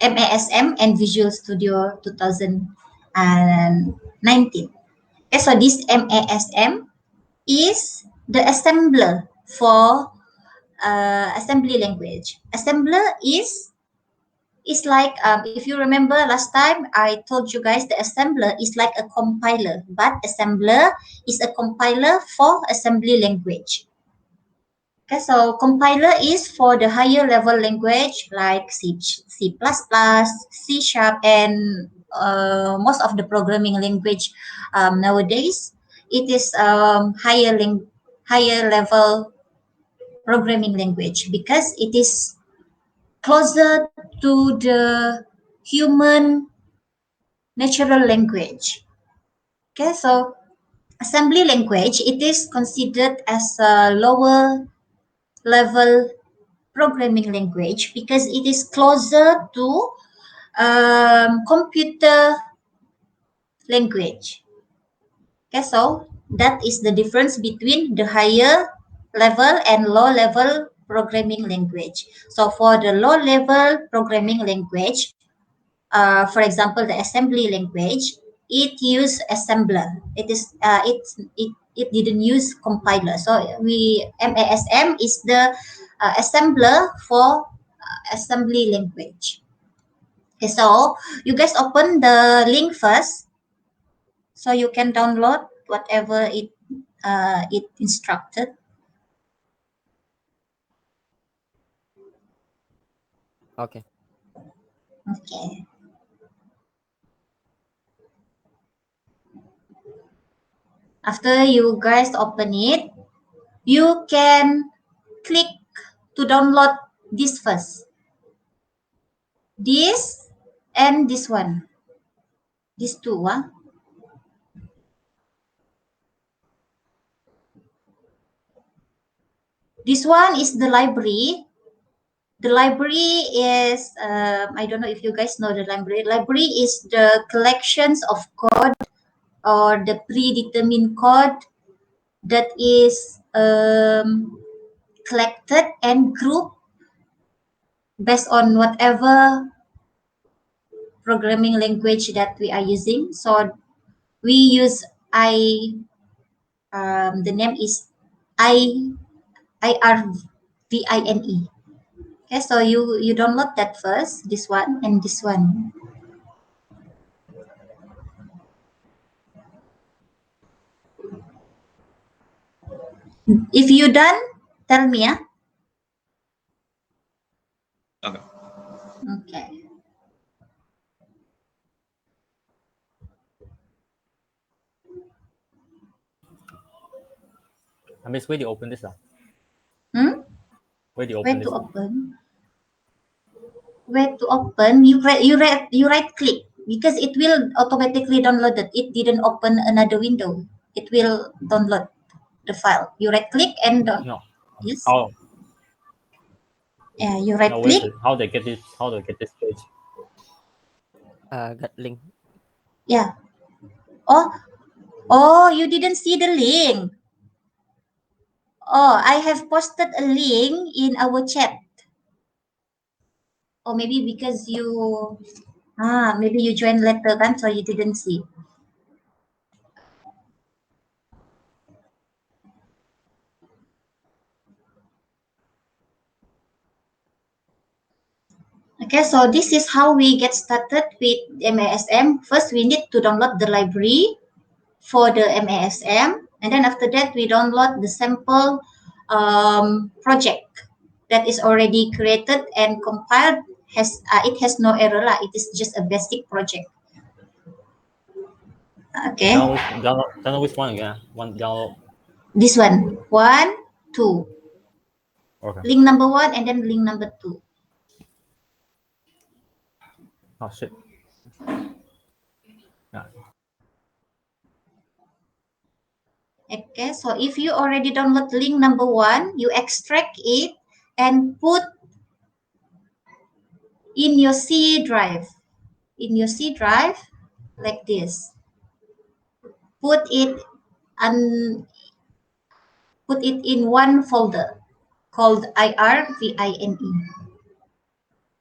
MASM and Visual Studio 2019. Okay, so this MASM is the assembler for assembly language. Assembler is like, if you remember last time I told you guys the assembler is like a compiler, but assembler is a compiler for assembly language. Okay, so compiler is for the higher level language like C++, C Sharp, and most of the programming language nowadays. It is higher level programming language because it is closer to the human natural language. Okay, so assembly language, it is considered as a lower level programming language because it is closer to computer language. Okay, so that is the difference between the higher level and low level programming language. So for the low level programming language, for example, the assembly language, it use assembler. It didn't use compiler. So MASM is the assembler for assembly language. Okay, so you guys open the link first, so you can download whatever it instructed. Okay. Okay. After you guys open it, you can click to download this first. This and this one. These two. This one is the library. The library is, I don't know if you guys know the library. Library is the collections of code or the predetermined code that is collected and grouped based on whatever programming language that we are using. So we use the name is IRVINE. Okay, so you download that first, this one and this one. If you done, tell me. Okay. Okay. Miss, where do you open this? Where do you Where open to this? open? Where to open? You right click because it will automatically download it. It didn't open another window. It will download the file. You right click and No. yes. How? Yeah, you right No, click. how they get this? How they get this page? Got link. Yeah. Oh, you didn't see the link. Oh, I have posted a link in our chat. Or maybe because maybe you joined later kan, so you didn't see. Okay, so this is how we get started with MASM. First, we need to download the library for the MASM, and then after that, we download the sample project that is already created and compiled. It has no error lah. It is just a basic project. Okay. Download which one again? One download. This one, 1, 2. Okay. Link number 1 and then link number 2. Oh shit. Yeah. Okay, so if you already download link number 1, you extract it and put in your C drive. In your C drive, like this. Put it in one folder called IRVINE.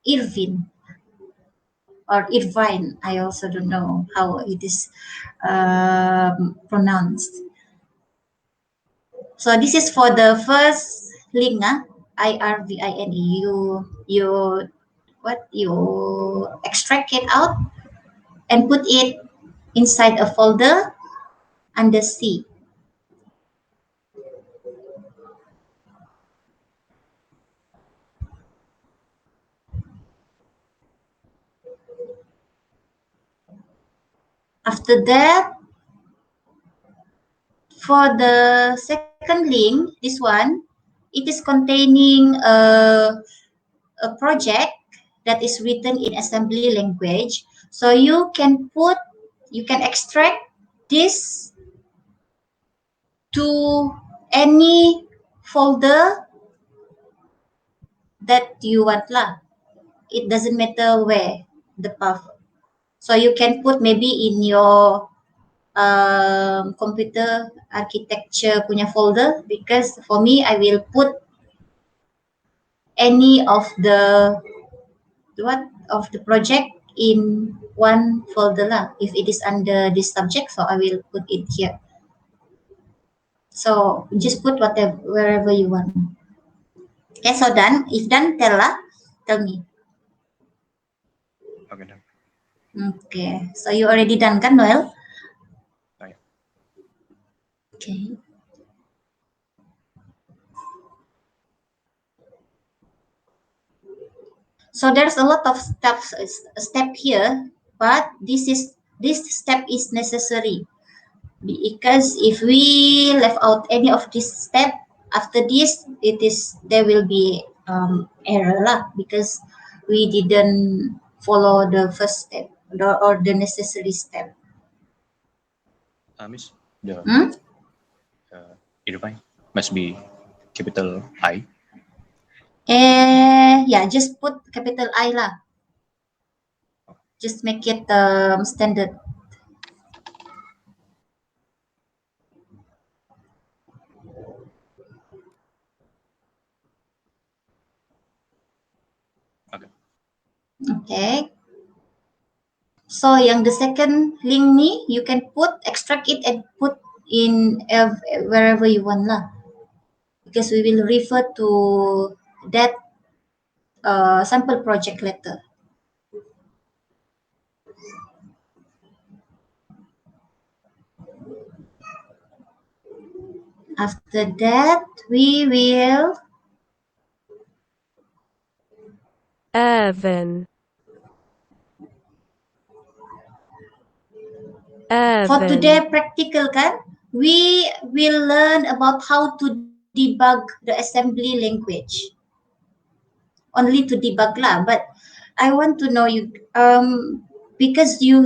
Irvin or Irvine. I also don't know how it is pronounced. So this is for the first link, Irvine. You what you extract it out and put it inside a folder under C. After that, for the second link, this one, it is containing a project that is written in assembly language. So you can extract this to any folder that you want lah. It doesn't matter where the path. So you can put maybe in your computer architecture punya folder, because for me I will put any of the project in one folder lah. If it is under this subject, so I will put it here. So just put whatever wherever you want. Okay, so done. If done, tell me. Okay, done. Okay, so you already done kan, Noel? Oh, yeah. Okay. So there's a lot of step here, but this step is necessary, because if we left out any of this step after this, there will be error lah, because we didn't follow the first step or the necessary step. Miss, the Hmm? Irvine must be capital I. Yeah, just put capital I lah. Just make it standard. Okay. Okay. So yang the second link ni, you can extract it and put in wherever you want lah, because we will refer to that sample project later. After that, we will Irvin. for today Irvin. practical kan, we will learn about how to debug the assembly language. Only to debug lah, but I want to know you because you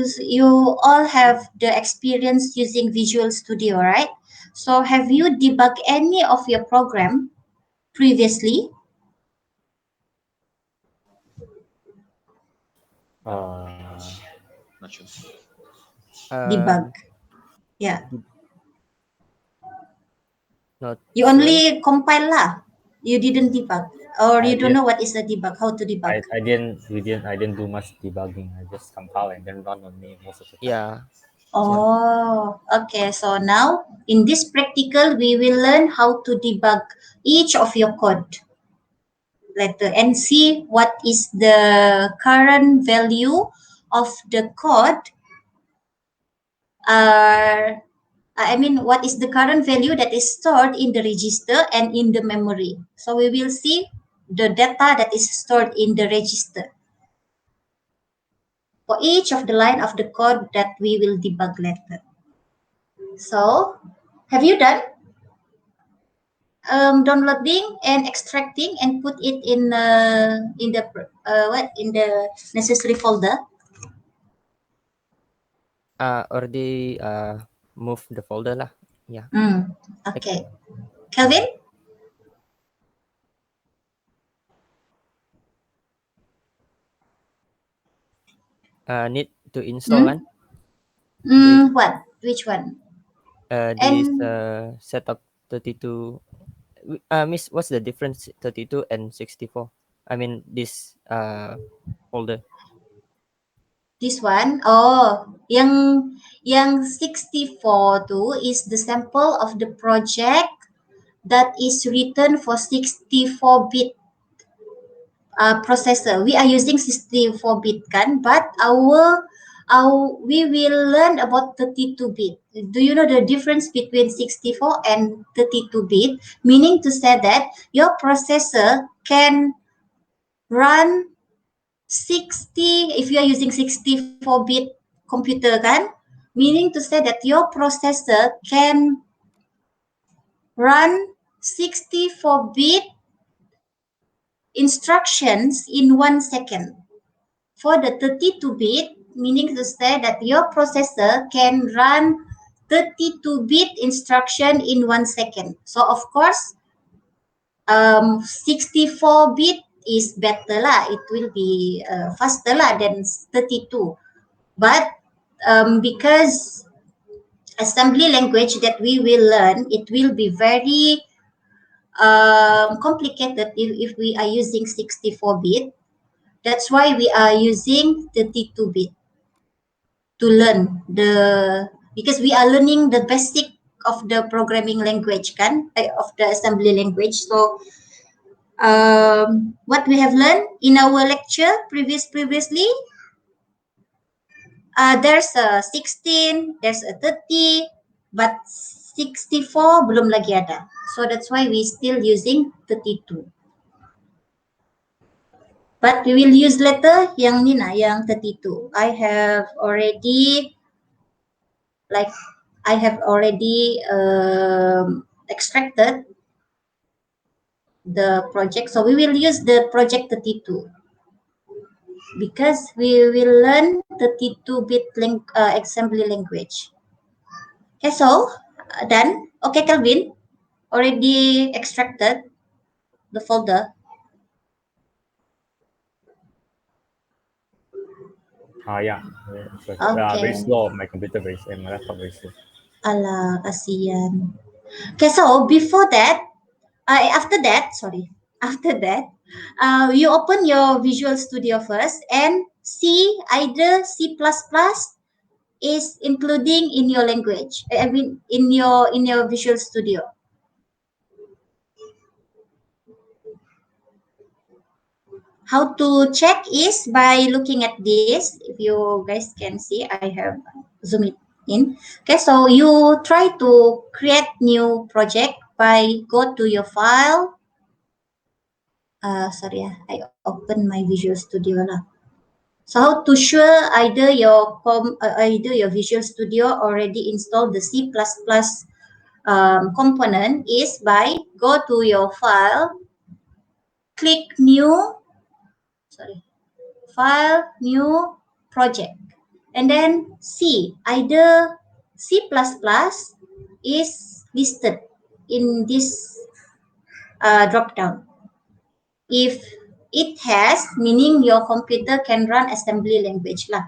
all have the experience using Visual Studio, right? So have you debugged any of your program previously? Not sure. Debug. Yeah. Not You sure. only compile lah. You didn't debug, or I you don't did- know what is a debug, how to debug. I didn't do much debugging. I just compile and then run on me most of the time. Yeah. Oh, okay. So now in this practical, we will learn how to debug each of your code letter and see what is the current value of the code. I mean, what is the current value that is stored in the register and in the memory. So we will see the data that is stored in the register for each of the line of the code that we will debug later. So, have you done downloading and extracting and put it in the necessary folder? Already move the folder lah. Yeah. Okay. Kelvin? Need to install kan? What? Which one? This And setup 32. Miss, what's the difference 32 and 64? I mean this folder. This one, oh, yang 64 tu is the sample of the project that is written for 64-bit processor. We are using 64-bit kan, but we will learn about 32-bit. Do you know the difference between 64 and 32-bit? Meaning to say that your processor can run 60, if you are using 64-bit computer kan, meaning to say that your processor can run 64-bit instructions in 1 second. For the 32-bit, meaning to say that your processor can run 32-bit instruction in 1 second. So of course, 64-bit is better lah. It will be faster lah than 32. But because assembly language that we will learn, it will be very complicated if we are using 64-bit. That's why we are using 32-bit to learn because we are learning the basic of the programming language kan, of the assembly language. So what we have learned in our lecture previously, there's a 16, there's a 30, but 64 belum lagi ada. So that's why we still using 32. But we will use later yang ni nah, yang 32. I have already extracted the project. So we will use the project 32 because we will learn 32-bit assembly language. Okay, so done. Okay, Kelvin, already extracted the folder. Yeah. Very Okay. slow. My computer very slow. My laptop very slow. Alah, kasihan. Okay, so before that, after that, you open your Visual Studio first and see either C++ is including in your language. I mean, in your Visual Studio. How to check is by looking at this. If you guys can see, I have zoomed it in. Okay, so you try to create new project by go to your file. Sorry, I open my Visual Studio lah. So how to sure either your Visual Studio already installed the C++ component is by go to your file, click file, new project, and then see either C++ is listed in this drop down. If it has, meaning your computer can run assembly language lah.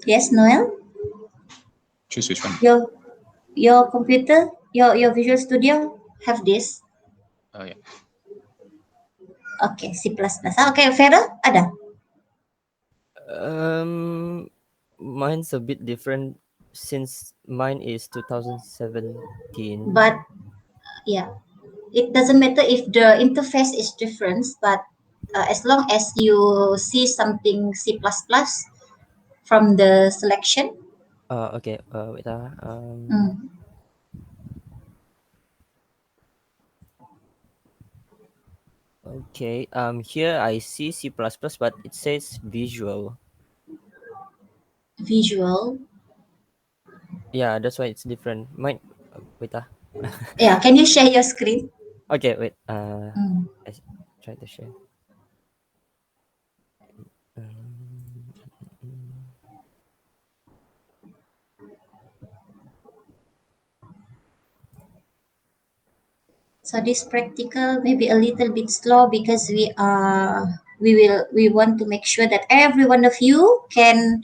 Yes, Noel? Choose which one? Your computer, your Visual Studio have this? Yeah. Okay, C++. Okay, Vera, ada? Mine's a bit different since mine is 2017. But yeah, it doesn't matter if the interface is different, but as long as you see something C++ from the selection. Okay. Wait. Okay. Here I see C++, but it says Visual. Visual. Yeah, that's why it's different. Mine. Wait. Yeah, can you share your screen? Okay. Wait. I try to share. So this practical maybe a little bit slow because we want to make sure that every one of you can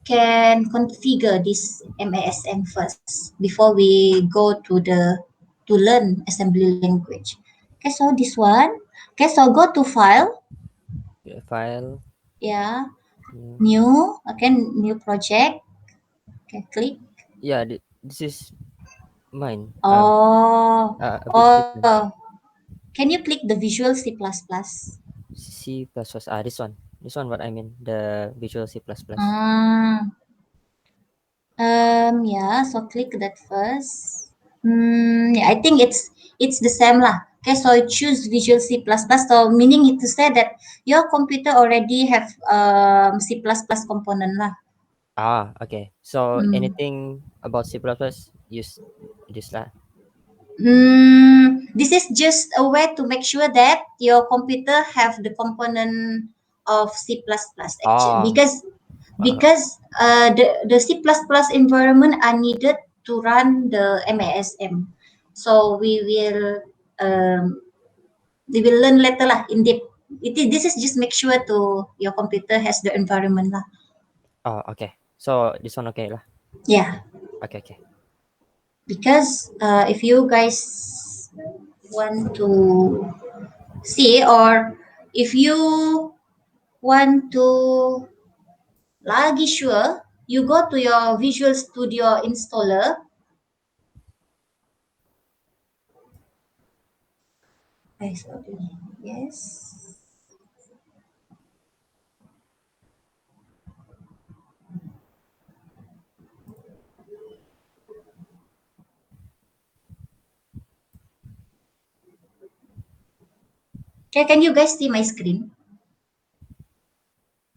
can configure this MASM first before we go to learn assembly language. Okay, so this one. Okay, so go to file. File. Yeah, New. new. Okay, new project. Okay, click. Yeah, this is mine. A bit different. Oh. Can you click the Visual C++? C plus plus. This one. This one. What I mean. The Visual C plus plus. Ah, yeah. So click that first. Yeah, I think it's the same lah. Okay, so choose Visual C++. So meaning it to say that your computer already have C++ component lah. Okay. So Hmm. anything about C plus plus, use this lah. This is just a way to make sure that your computer have the component of C++ actually Oh. because the C++ environment are needed to run the MASM. So um, we will learn later lah in depth. This is just make sure to your computer has the environment lah. Okay. So this one okay lah. Yeah, Okay. Okay. because if you guys want to see or if you want to lagi sure, you go to your Visual Studio installer. Yes. Okay, can you guys see my screen?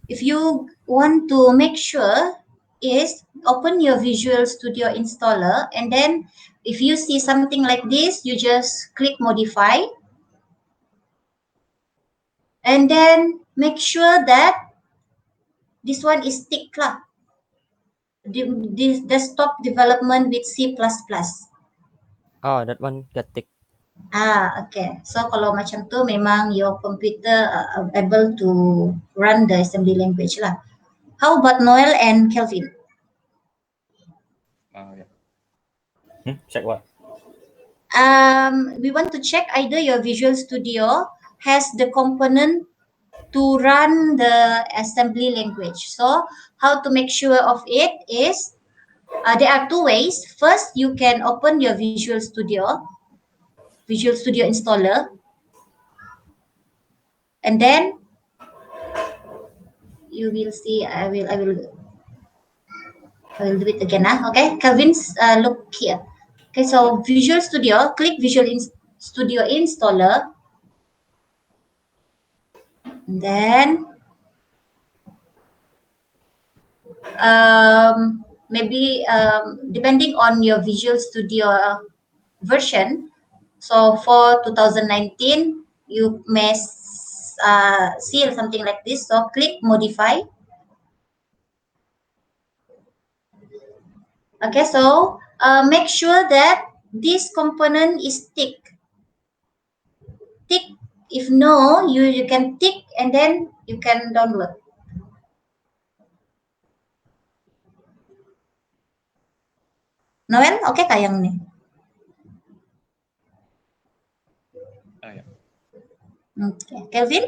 If you want to make sure is open your Visual Studio installer and then if you see something like this, you just click modify and then make sure that this one is tick lah. This desktop development with C++. That one got tick. Okay. So kalau macam tu memang your computer able to run the assembly language lah. How about Noel and Kelvin? Yeah. Check what? We want to check either your Visual Studio has the component to run the assembly language. So how to make sure of it is there are two ways. First, you can open your Visual Studio installer, and then you will see. I will do it again. Okay, Kelvin's look here. Okay, so Visual Studio, click Studio installer, and then maybe depending on your Visual Studio version. So for 2019, you may see something like this. So click modify. Okay, so make sure that this component is tick. Tick. If no, you can tick and then you can download. Noel, oke kah yang nih? Yeah. Okay. Kelvin?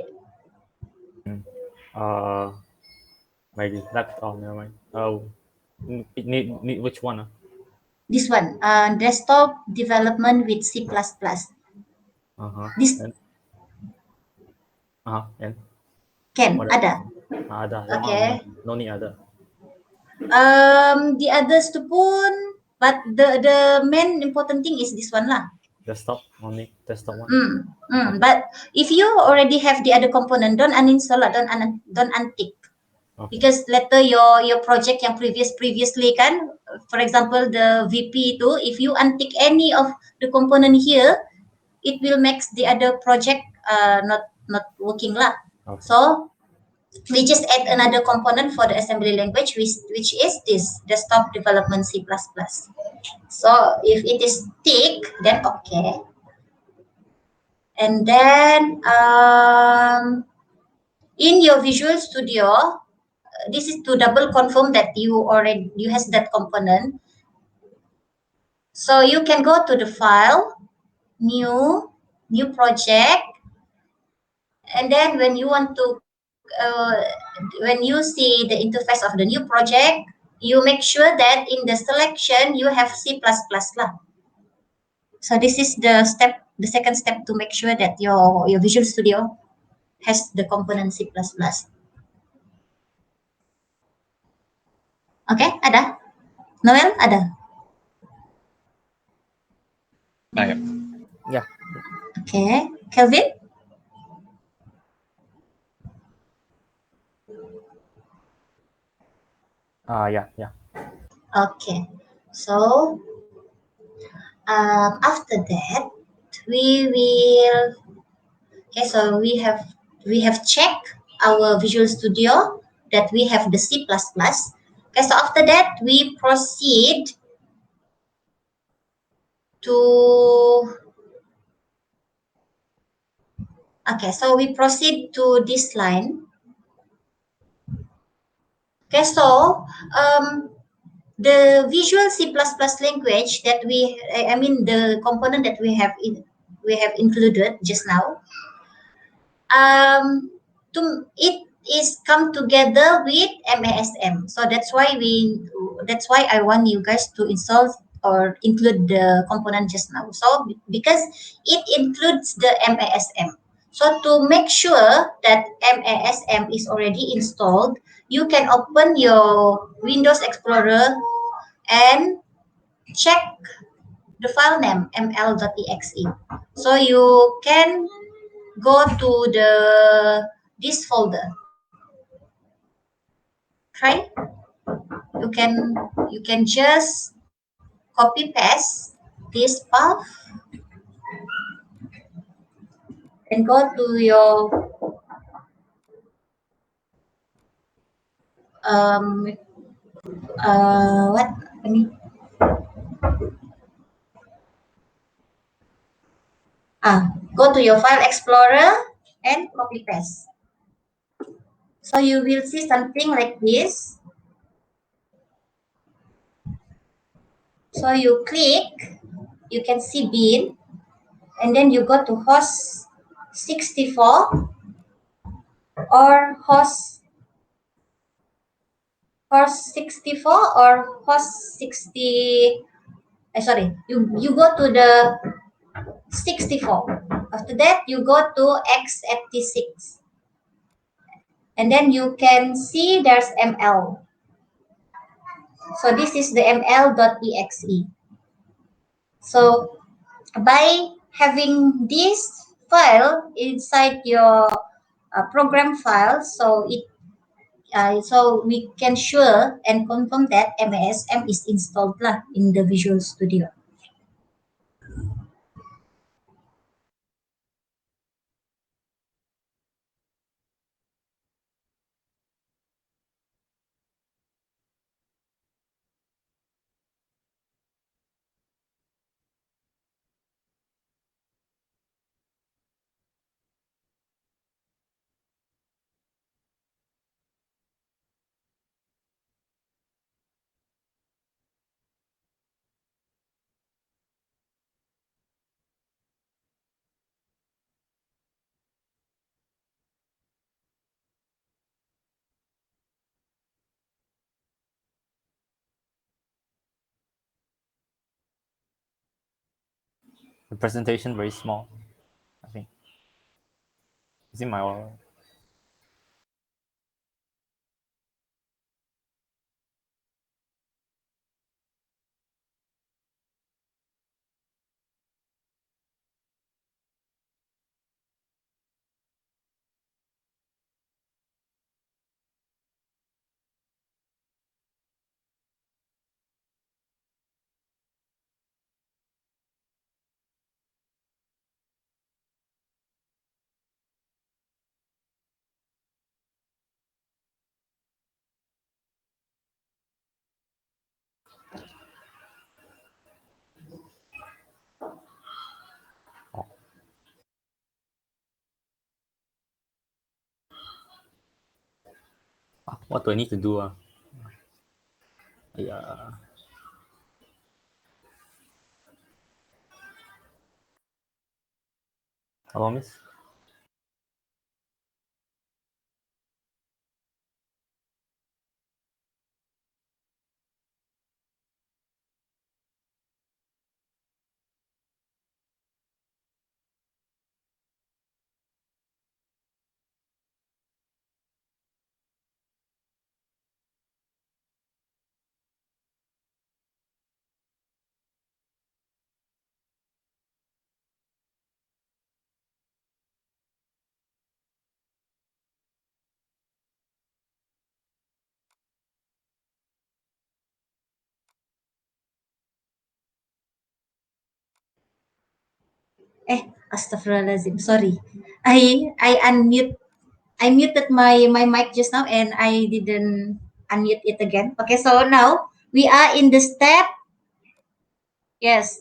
My laptop. Never mind. Need which one? This one, desktop development with C++. This And and can what? ada. Ada. Okay. No need ada. The others tu pun, but the main important thing is this one lah. Desktop only. Desktop one. But if you already have the other component, don't uninstall lah, don't untick. Okay. Because later your project yang previously kan, for example the VP itu, if you untick any of the component here, it will make the other project not working lah. Okay. So we just add another component for the assembly language, which is this desktop development C++. So if it is tick, then okay. And then in your Visual Studio, this is to double confirm that you has that component. So you can go to the file, new project, and then when you want to when you see the interface of the new project, you make sure that in the selection you have C++ lah. So this is the second step to make sure that your Visual Studio has the component C++. Okay, ada? Noel, ada? Yeah. Yeah. Okay, Kelvin? Yeah, yeah. Okay, so after that we will. Okay, so we have checked our Visual Studio that we have the C++. Okay, so after that we proceed to. Okay, so we proceed to this line. Okay, so the Visual C++ language that I mean the component that we have included just now, to it is come together with MASM. So that's why I want you guys to install or include the component just now. So because it includes the MASM. So to make sure that MASM is already installed, you can open your Windows Explorer and check the file name ml.exe. So you can go to this folder. Try. You can just copy paste this path and go to your um what I mean go to your file explorer and copy paste. So you will see something like this. So you click, you can see bin, and then you go to host 64 or host 64 or host 60. Sorry, you go to the 64. After that, you go to x86. And then you can see there's ml. So this is the ml.exe. So by having this file inside your program file, so we can sure and confirm that MASM is installed lah in the Visual Studio. The presentation very small, I think. Is it my What do I need to do? Yeah. Hello, miss? Astaghfirullahaladzim. Sorry. I muted my mic just now and I didn't unmute it again. Okay, so now we are in the step. Yes,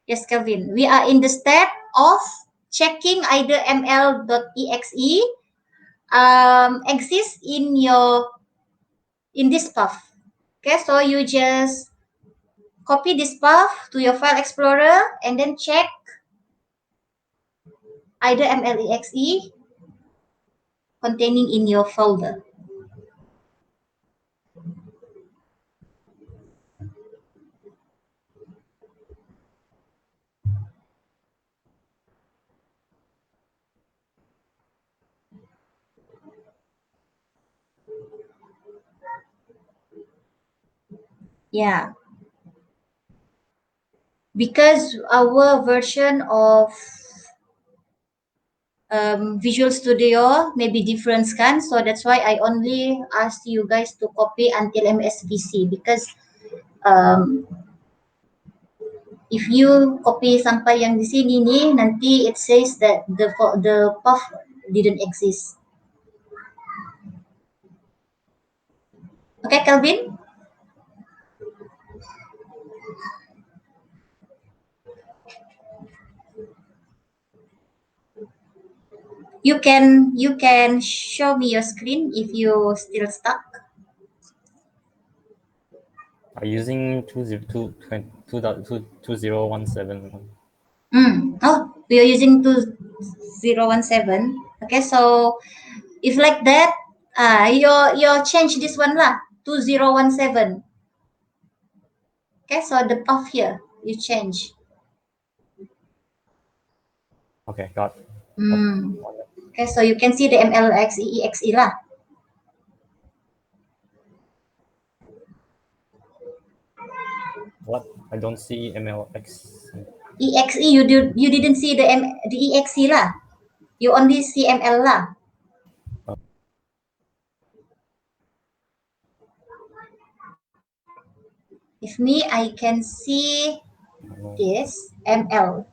yes, Kelvin. We are in the step of checking either ml.exe exists in this path. Okay, so you just copy this path to your file explorer and then check either mlexe containing in your folder. Yeah, because our version of Visual Studio may be different kan, so that's why I only asked you guys to copy until MSVC because um, if you copy sampai yang di sini nih, nanti it says that the path didn't exist. Okay, Kelvin? You can show me your screen if you still stuck. I'm using 2017. Oh, we are using 2017. Okay, so if like that, you change this one lah, 2017. Okay, so the path here you change. Okay, got it. Okay, so you can see the MLXEXE lah. What? I don't see MLX. EXE you didn't see the EXE lah. You only see ML lah. If me, I can see this ML,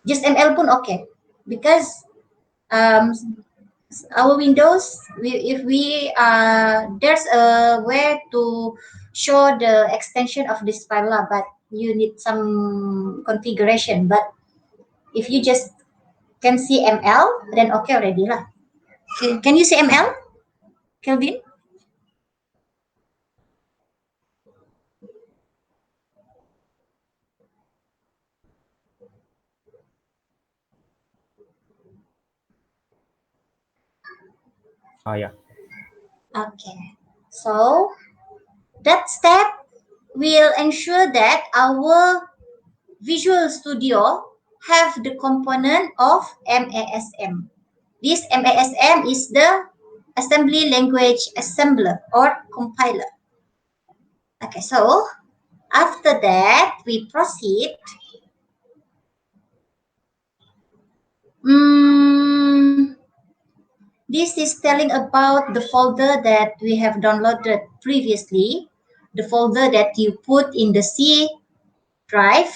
just ML pun okay, because um, our Windows, if we there's a way to show the extension of this file lah, but you need some configuration. But if you just can see ML, then okay already lah. Can you see ML, Kelvin? Yeah. Okay. So that step will ensure that our Visual Studio have the component of MASM. This MASM is the Assembly Language Assembler or compiler. Okay, so after that, we proceed. This is telling about the folder that we have downloaded previously, the folder that you put in the C drive.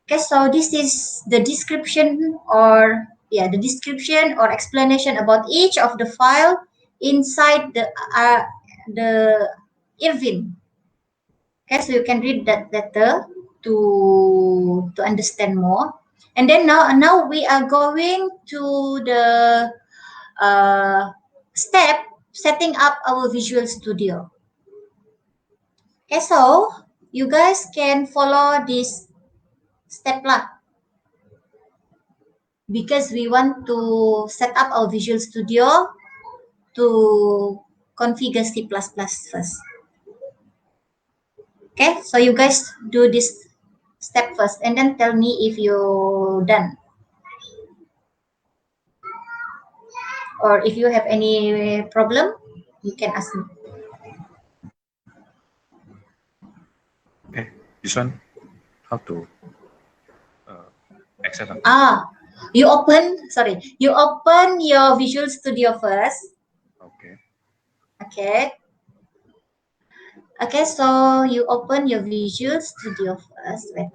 Okay, so this is the description the description or explanation about each of the file inside the Irvin. Okay, so you can read that letter to understand more. And then now we are going to the step setting up our Visual Studio. Okay, so you guys can follow this step lah, because we want to set up our Visual Studio to configure C++ first. Okay, so you guys do this step first and then tell me if you done. Or if you have any problem, you can ask me. Okay, this one, how to accept? You open your Visual Studio first. Okay. Okay. Okay, so you open your Visual Studio first. Wait,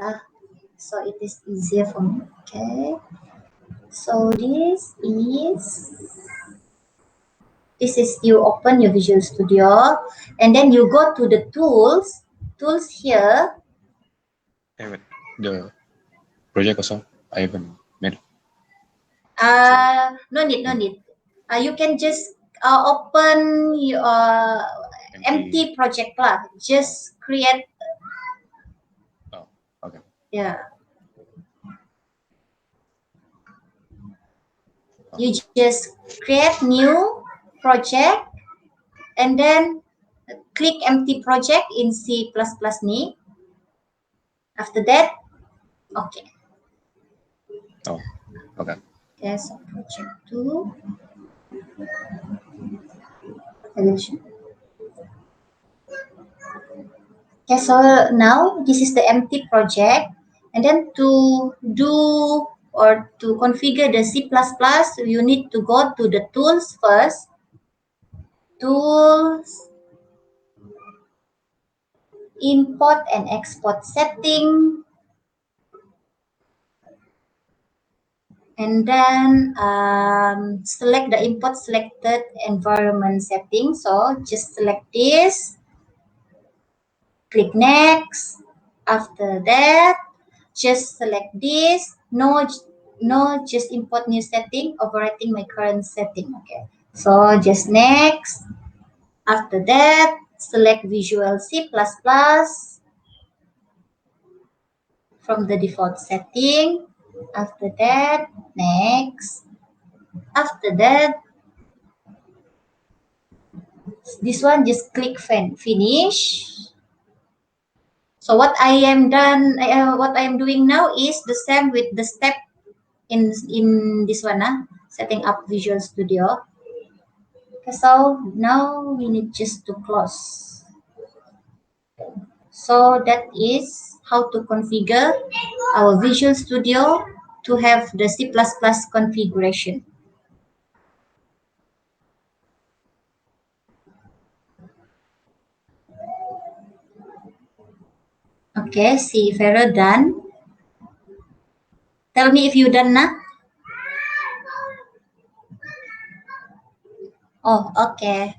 so it is easier for me. Okay. So this is you open your Visual Studio and then you go to the tools. Tools here. Hey, wait. The project also I haven't made. No need. You can just open your empty project lah. Just create. Oh, okay. Yeah. You just create new project and then click empty project in C++ ni. After that, okay. Oh, okay. Okay, so project 2. Okay, so now this is the empty project. And then to do or to configure the C++, you need to go to the tools first. Tools, import and export setting. And then select the import selected environment setting. So just select this, click next. After that, just select this. No, just import new setting, overwriting my current setting. Okay, so just next. After that, select Visual C++ from the default setting. After that, next. After that, this one just click finish. So what I am doing now is the same with the step in this one, setting up Visual Studio. Okay, so now we need just to close. So that is how to configure our Visual Studio to have the C++ configuration. Okay, see Farah done. Tell me if you done now. Oh, okay.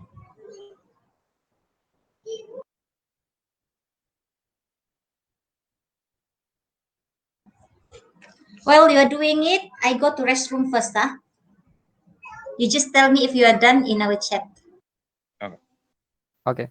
While you are doing it, I go to restroom first. You just tell me if you are done in our chat. Okay. Okay.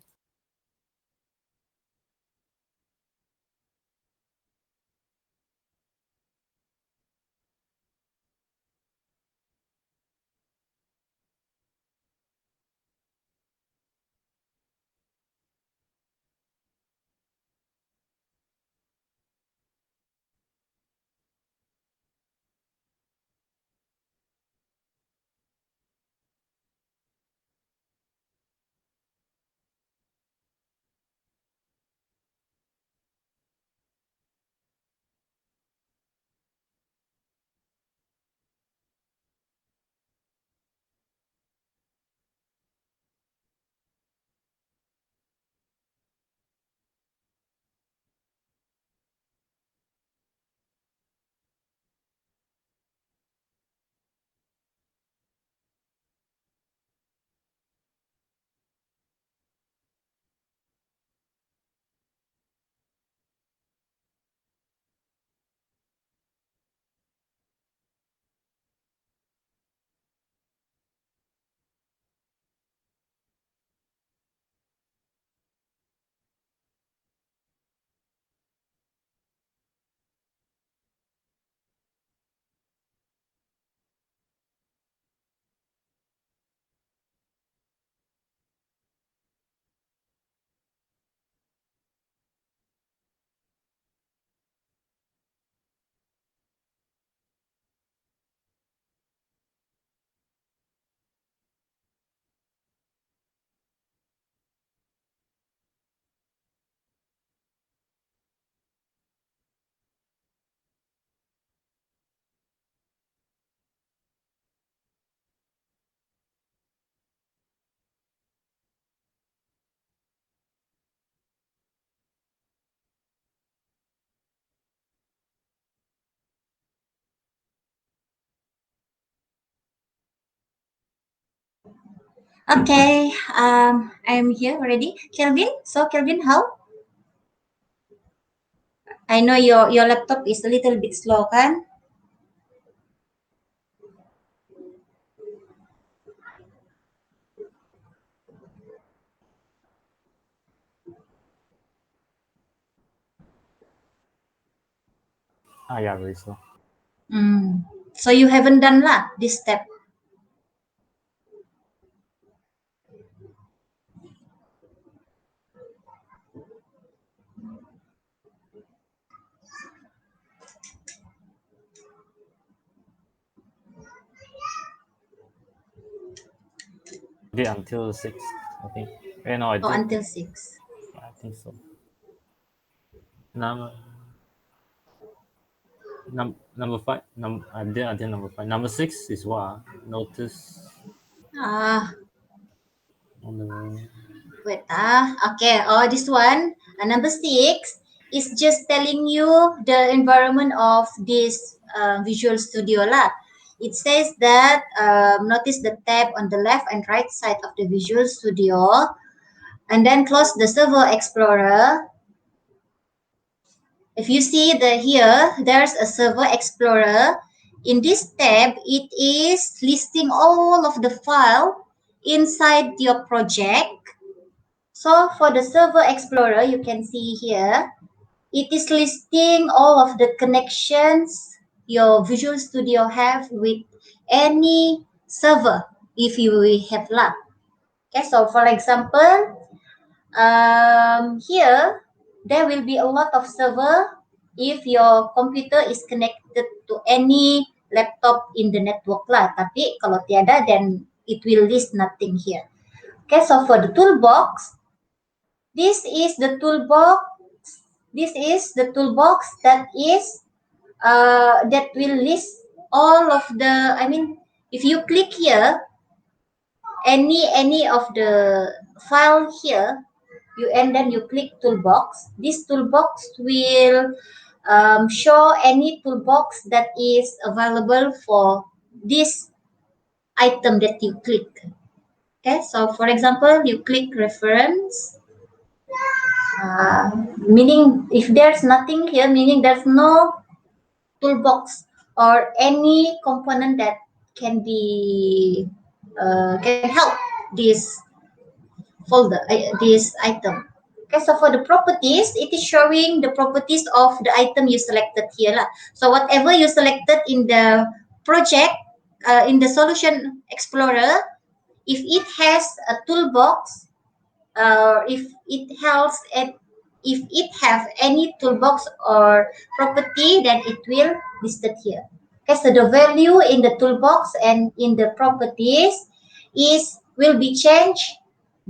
Okay, I'm here already. Kelvin, so Kelvin, how? I know your laptop is a little bit slow, kan? Ah, yeah, very slow. So you haven't done lah this step. Did until 6, I think. No, I Oh, did. until 6. I think so. Number number 5. I did number 5. Number 6 is what? Notice Ah, on the wait. Okay. Oh, this one. Number 6 is just telling you the environment of this Visual Studio lah. It says that notice the tab on the left and right side of the Visual Studio, and then close the Server Explorer. If you see here, there's a Server Explorer. In this tab, it is listing all of the file inside your project. So for the Server Explorer, you can see here, it is listing all of the connections your Visual Studio have with any server if you have luck. Okay, so for example, here there will be a lot of server if your computer is connected to any laptop in the network lah. Tapi kalau tiada, then it will list nothing here. Okay, so for the toolbox, this is the toolbox. This is the toolbox that is that will list all of the. I mean, if you click here, any of the file here, and then you click toolbox. This toolbox will show any toolbox that is available for this item that you click. Okay, so for example, you click reference, meaning if there's nothing here, meaning there's no toolbox or any component that can be can help this folder, this item. Okay, so for the properties, it is showing the properties of the item you selected here lah. So whatever you selected in the project, in the Solution Explorer, if it has a toolbox, if it has if it have any toolbox or property, then it will listed here. Okay, so the value in the toolbox and in the properties will be changed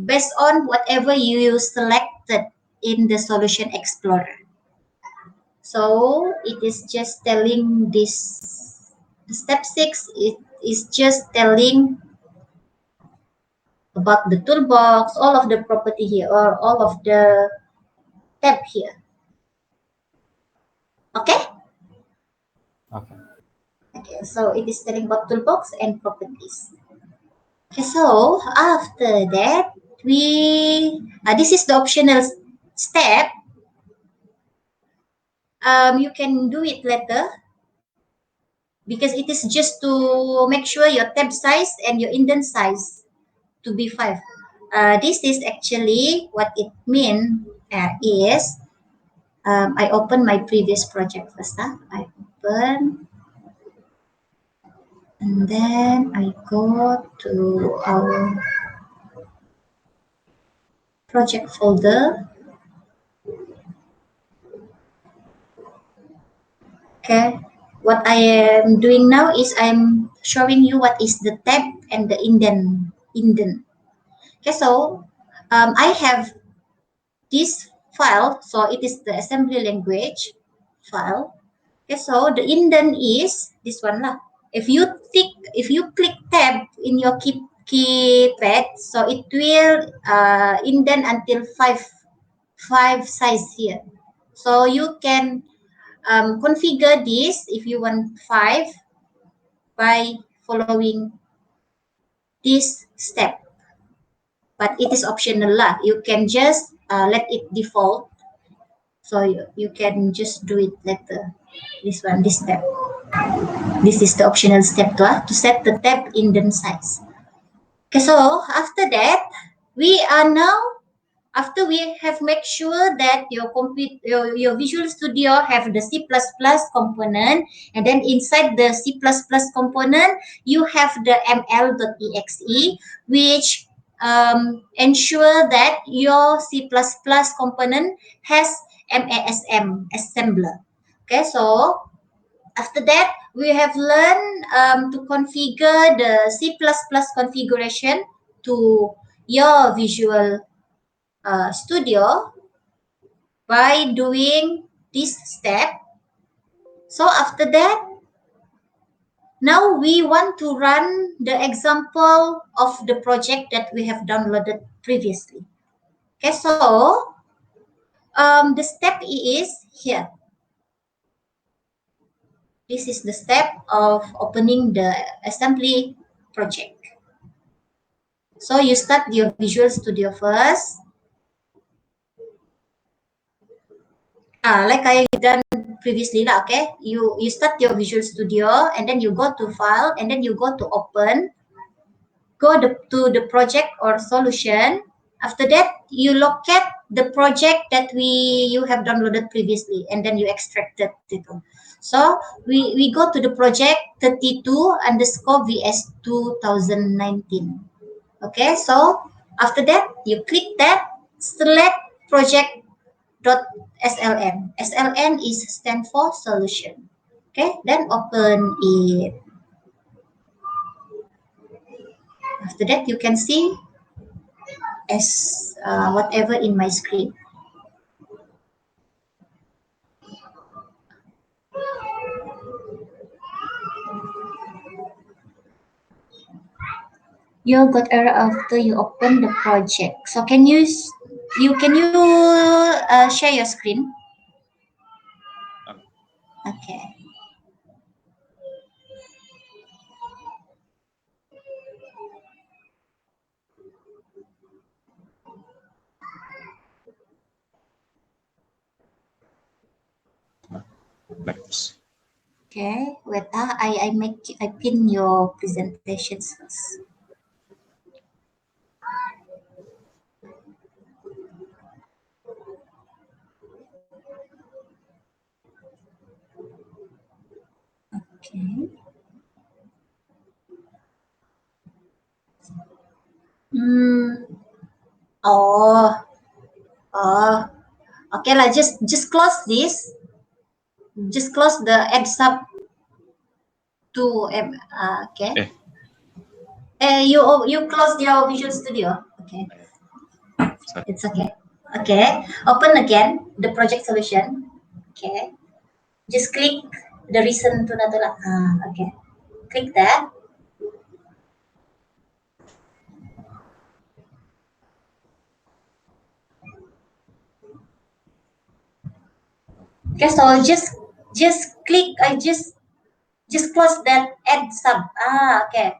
based on whatever you selected in the Solution Explorer. So it is just telling this. Step 6, it is just telling about the toolbox, all of the property here, or all of the tab here. Okay? Okay. Okay, so it is telling about toolbox and properties. Okay, so after that, this is the optional step. You can do it later because it is just to make sure your tab size and your indent size to be 5. This is actually what it means is I open my previous project first. I open and then I go to our project folder. Okay, what I am doing now is I'm showing you what is the tab and the indent. Okay, so I have this file, so it is the assembly language file. Okay, so the indent is this one lah. If you click tab in your keypad, so it will indent until five size here. So you can configure this if you want 5 by following this step. but it is optional lah. You can just let it default. So you can just do it later. This step. This is the optional step to set the tab indent size. Okay, so after that, we are now, after we have made sure that your Visual Studio have the C++ component, and then inside the C++ component, you have the ml.exe, which ensure that your C++ component has MASM assembler. Okay, so after that, we have learned to configure the C++ configuration to your Visual Studio by doing this step. So after that, now we want to run the example of the project that we have downloaded previously. Okay, so the step is here. This is the step of opening the assembly project. So you start your Visual Studio first. Like I done previously lah, okay? You start your Visual Studio and then you go to File and then you go to Open. Go to the project or solution. After that, you locate the project that you have downloaded previously and then you extracted it. So we go to the project 32 underscore VS 2019. Okay, so after that, you click that, select project .sln. SLN is stand for solution. Okay, then open it. After that, you can see as whatever in my screen. You got error after you open the project. So can you share your screen? Okay. Like this. Okay. Wait. I pin your presentations first. Okay. Oh. Oh. Okay lah. Just close this. Just close the add sub to okay. You close your Visual Studio. Okay. Sorry. It's okay. Okay. Open again the project solution. Okay. Just click the reason to Natula. Okay. Click that. Okay, so just click. Just close that add sub. Okay.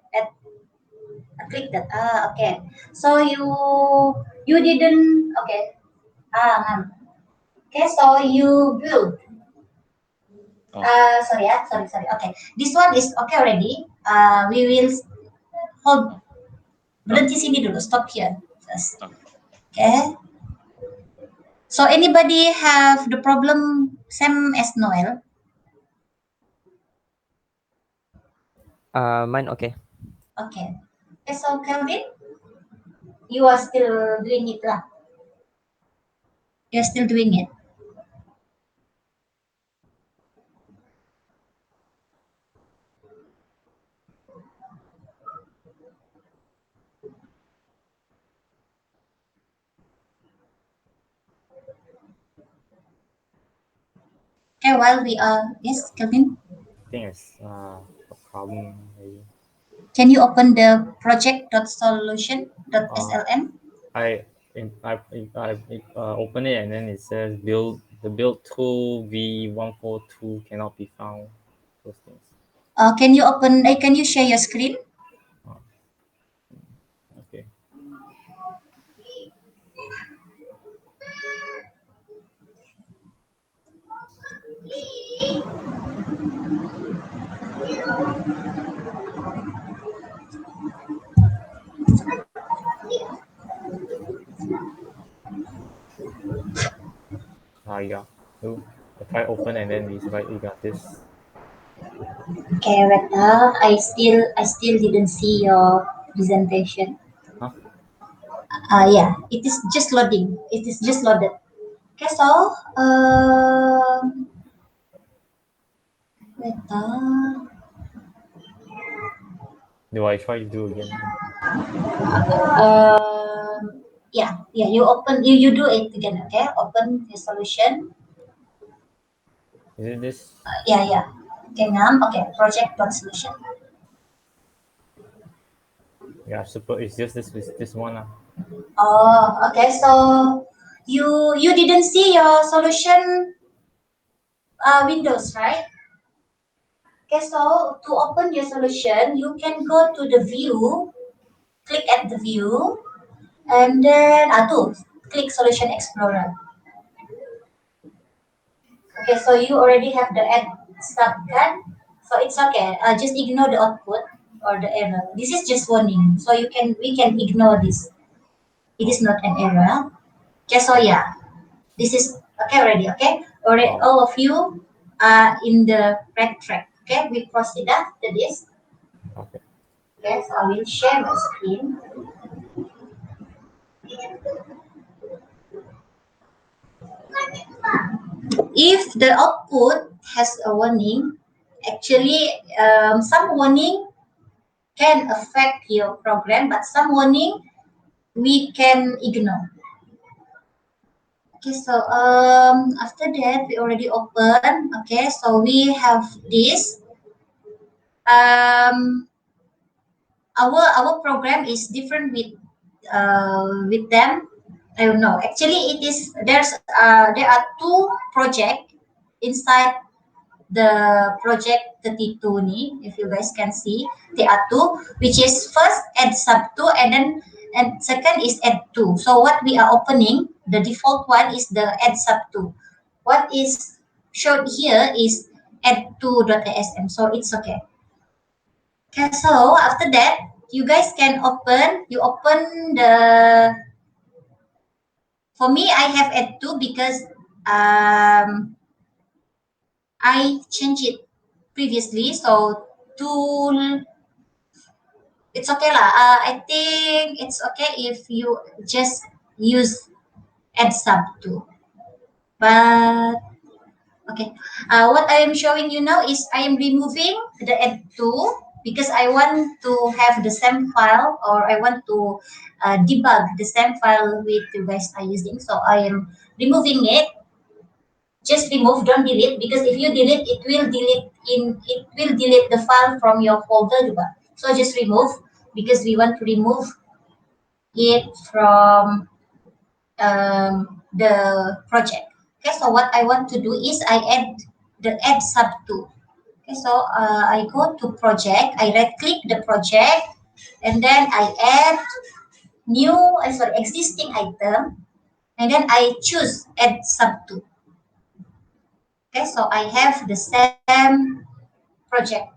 Click that. Okay. So you didn't. Okay. Okay. So you build. Oh. Sorry. Sorry. Okay. This one is okay already. We will hold. Berhenti sini dulu. Stop here first. Okay. So anybody have the problem same as Noel? Mine okay. Okay. Okay, so Kelvin, you are still doing it lah. You're still doing it. Okay, while we are, yes, Kelvin, I think it's a problem. Maybe. can you open the project.solution.sln? I open it and then it says the build tool V142 cannot be found. Those things. Can you can you share your screen? Okay. Yeah. So I try open and then it's right. You got this. Okay, wait. I still didn't see your presentation. Huh? Yeah, it is just loading. It is just loaded. Okay, so wait. Do I try to do again? Yeah. You open. You do it again. Okay, open the solution. Is it this? Yeah. Okay, now okay. Project.solution. Yeah, super. It's just this one. Oh, okay. So you didn't see your solution windows, right? Okay, so to open your solution, you can go to the view, click at the view, and then click Solution Explorer. Okay, so you already have the add stub kan? So it's okay. Just ignore the output or the error. This is just warning, so we can ignore this. It is not an error. Okay, so yeah, this is okay already. Okay, already Oh, all of you are in the right track. Okay, we proceed after this. okay. Yes, I will share my screen. If the output has a warning, actually some warning can affect your program, but some warning we can ignore. Okay, so after that we already open. Okay, so we have this. Um, our program is different with them. I don't know. Actually, it is there are two project inside the project 32 nih, if you guys can see, there are two, which is first add sub 2 and second is add 2. So what we are opening, the default one is the add sub 2. What is shown here is add 2.asm, so it's okay. Okay, so after that, you guys can open the, for me, I have add 2 because I changed it previously. So tool, it's okay lah. I think it's okay if you just use add sub to. But okay, what I am showing you now is I am removing the add to because I want to have the same file, or I want to debug the same file with you guys are using. So I am removing it. Just remove, don't delete, because if you delete, it will delete the file from your folder juga. So just remove, because we want to remove it from the project. Okay, so what I want to do is I add the add sub to. Okay, so I go to project, I right click the project, and then I add existing item, and then I choose add sub to. Okay, so I have the same project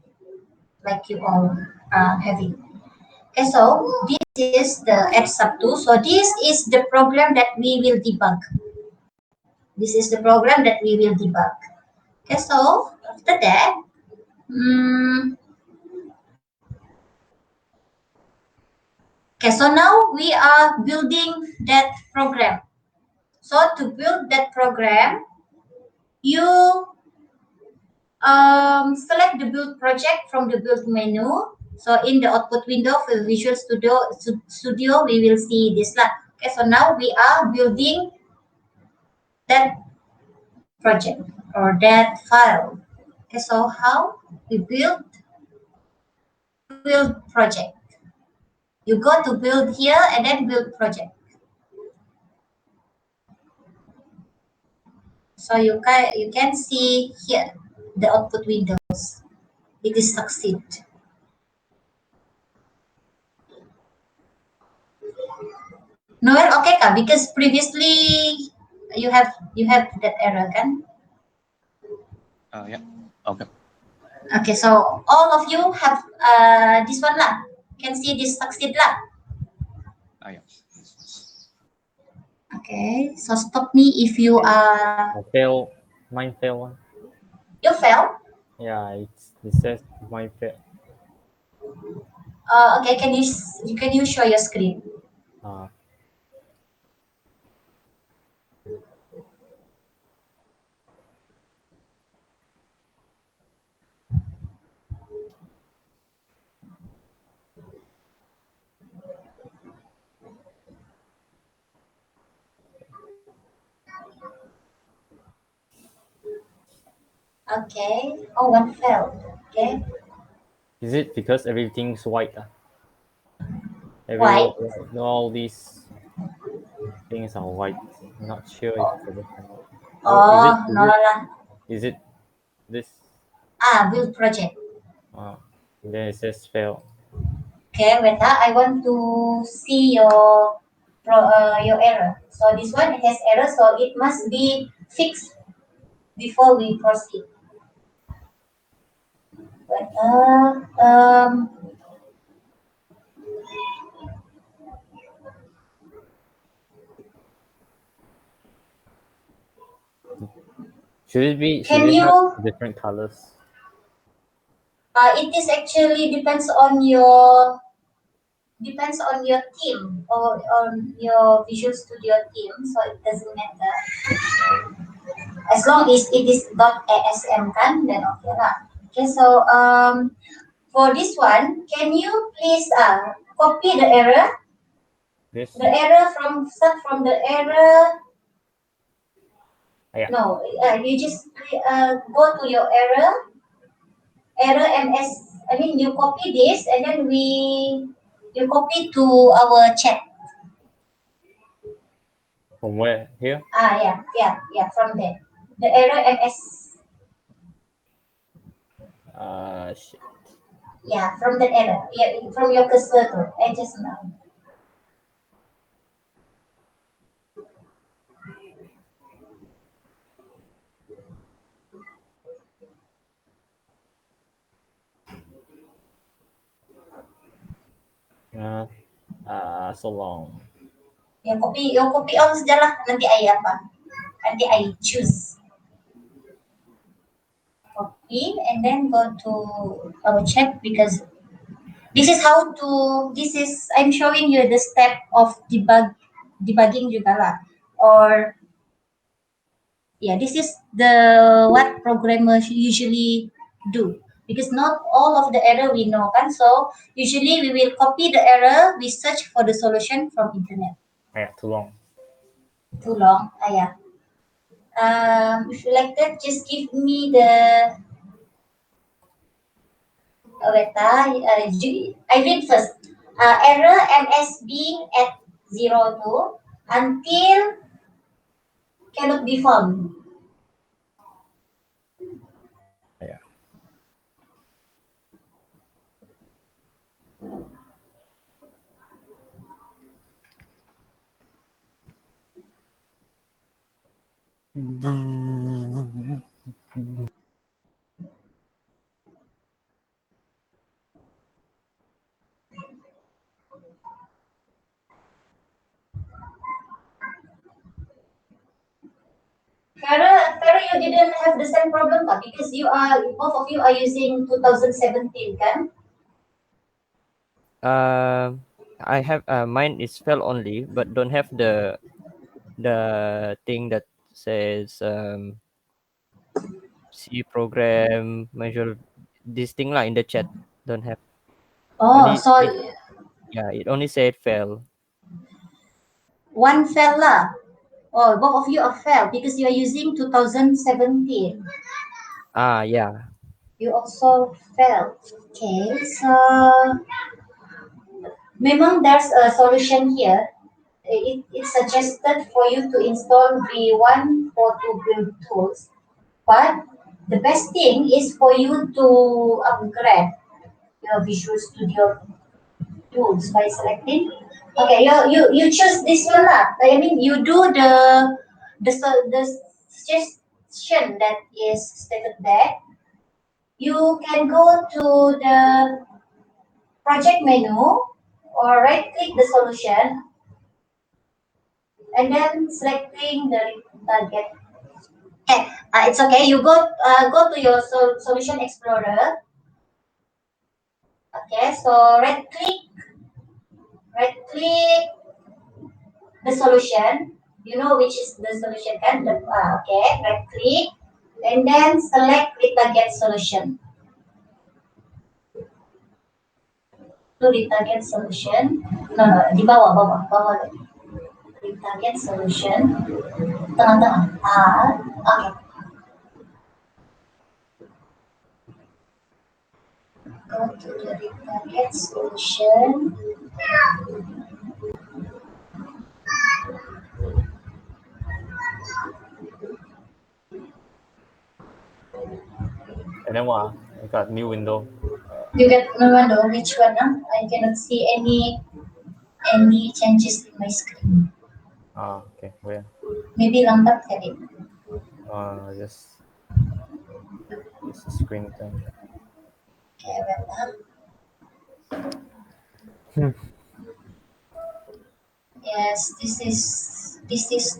like you all are having. Okay, so this is the add sub 2. So this is the program that we will debug. This is the program that we will debug. Okay, so after that, okay, so now we are building that program. So to build that program, you select the build project from the build menu. So in the output window for Visual Studio, we will see this lah. Okay, so now we are building that project or that file. Okay, so how we build project. You go to build here and then build project. So you can see here the output windows. It is succeed. Noel, okay ka? Because previously you have that error kan? Yeah. Okay. Okay, so all of you have this one lah. Can see this succeed lah. Yeah. Okay, so stop me if you are I fail. Mine fail one. you fail. Yeah, it says mine fail. Okay, can you show your screen? Uh, Okay. Oh, one failed. Okay. is it because everything's white? White. All these things are white. I'm not sure if it's a different. Oh, Oh, no lah. is it this? Build project. Uh, then it says fail. Okay, wait. I want to see your error. So this one has error, so it must be fixed before we proceed. Wait. Should it be? Should Can it have you? different colors? It is actually depends on your team or on your Visual Studio team, so it doesn't matter. As long as it is .asm kan, then okay lah. Okay, so for this one, can you please copy This. the error start from the error? Yeah. No, you just go to your error ms. I mean, you copy this and then you copy to our chat. From where? Here? Yeah, from there. The error ms. Shit. Yeah, from that error. Yeah, from your cursor to. I just now. So long. Yang copy on saja lah. Nanti I apa? Nanti I choose. Copy and then go to our chat because this is I'm showing you the step of debugging juga lah. Or yeah, this is the what programmers usually do because not all of the error we know kan. So usually we will copy the error, we search for the solution from internet. Yeah, too long. Too long. Yeah. If you like that, just give me the wait, I read first. Error ms being at 02 until cannot be found. Yeah. Farah, you didn't have the same problem, but because both of you are using 2017, kan? I have mine is fell only, but don't have the thing that says C program measure this thing lah in the chat. Don't have Oh, only so it. Yeah, it only said fail. one fell lah. Oh, both of you are fell because you are using 2017. Yeah. You also fell. Okay, so memang there's a solution here. It's suggested for you to install V1 for to build tools, but the best thing is for you to upgrade your Visual Studio tools by selecting. Okay, you choose this one lah. I mean, you do the instruction that is stated there, you can go to the project menu or right click the solution and then selecting the target. Okay, it's okay. You go to your solution explorer. Okay, so right click the solution. You know which is the solution kan? Okay, right click and then select retarget solution. To retarget solution, no, no, di bawah lagi. Retarget solution, tengah-tengah. Okay. Go to the retarget solution. And then what? I got new window. You get no wonder which one? I cannot see any changes in my screen. Okay, where? Maybe lambat kali. Just screen time. Okay, wait. Yes, this is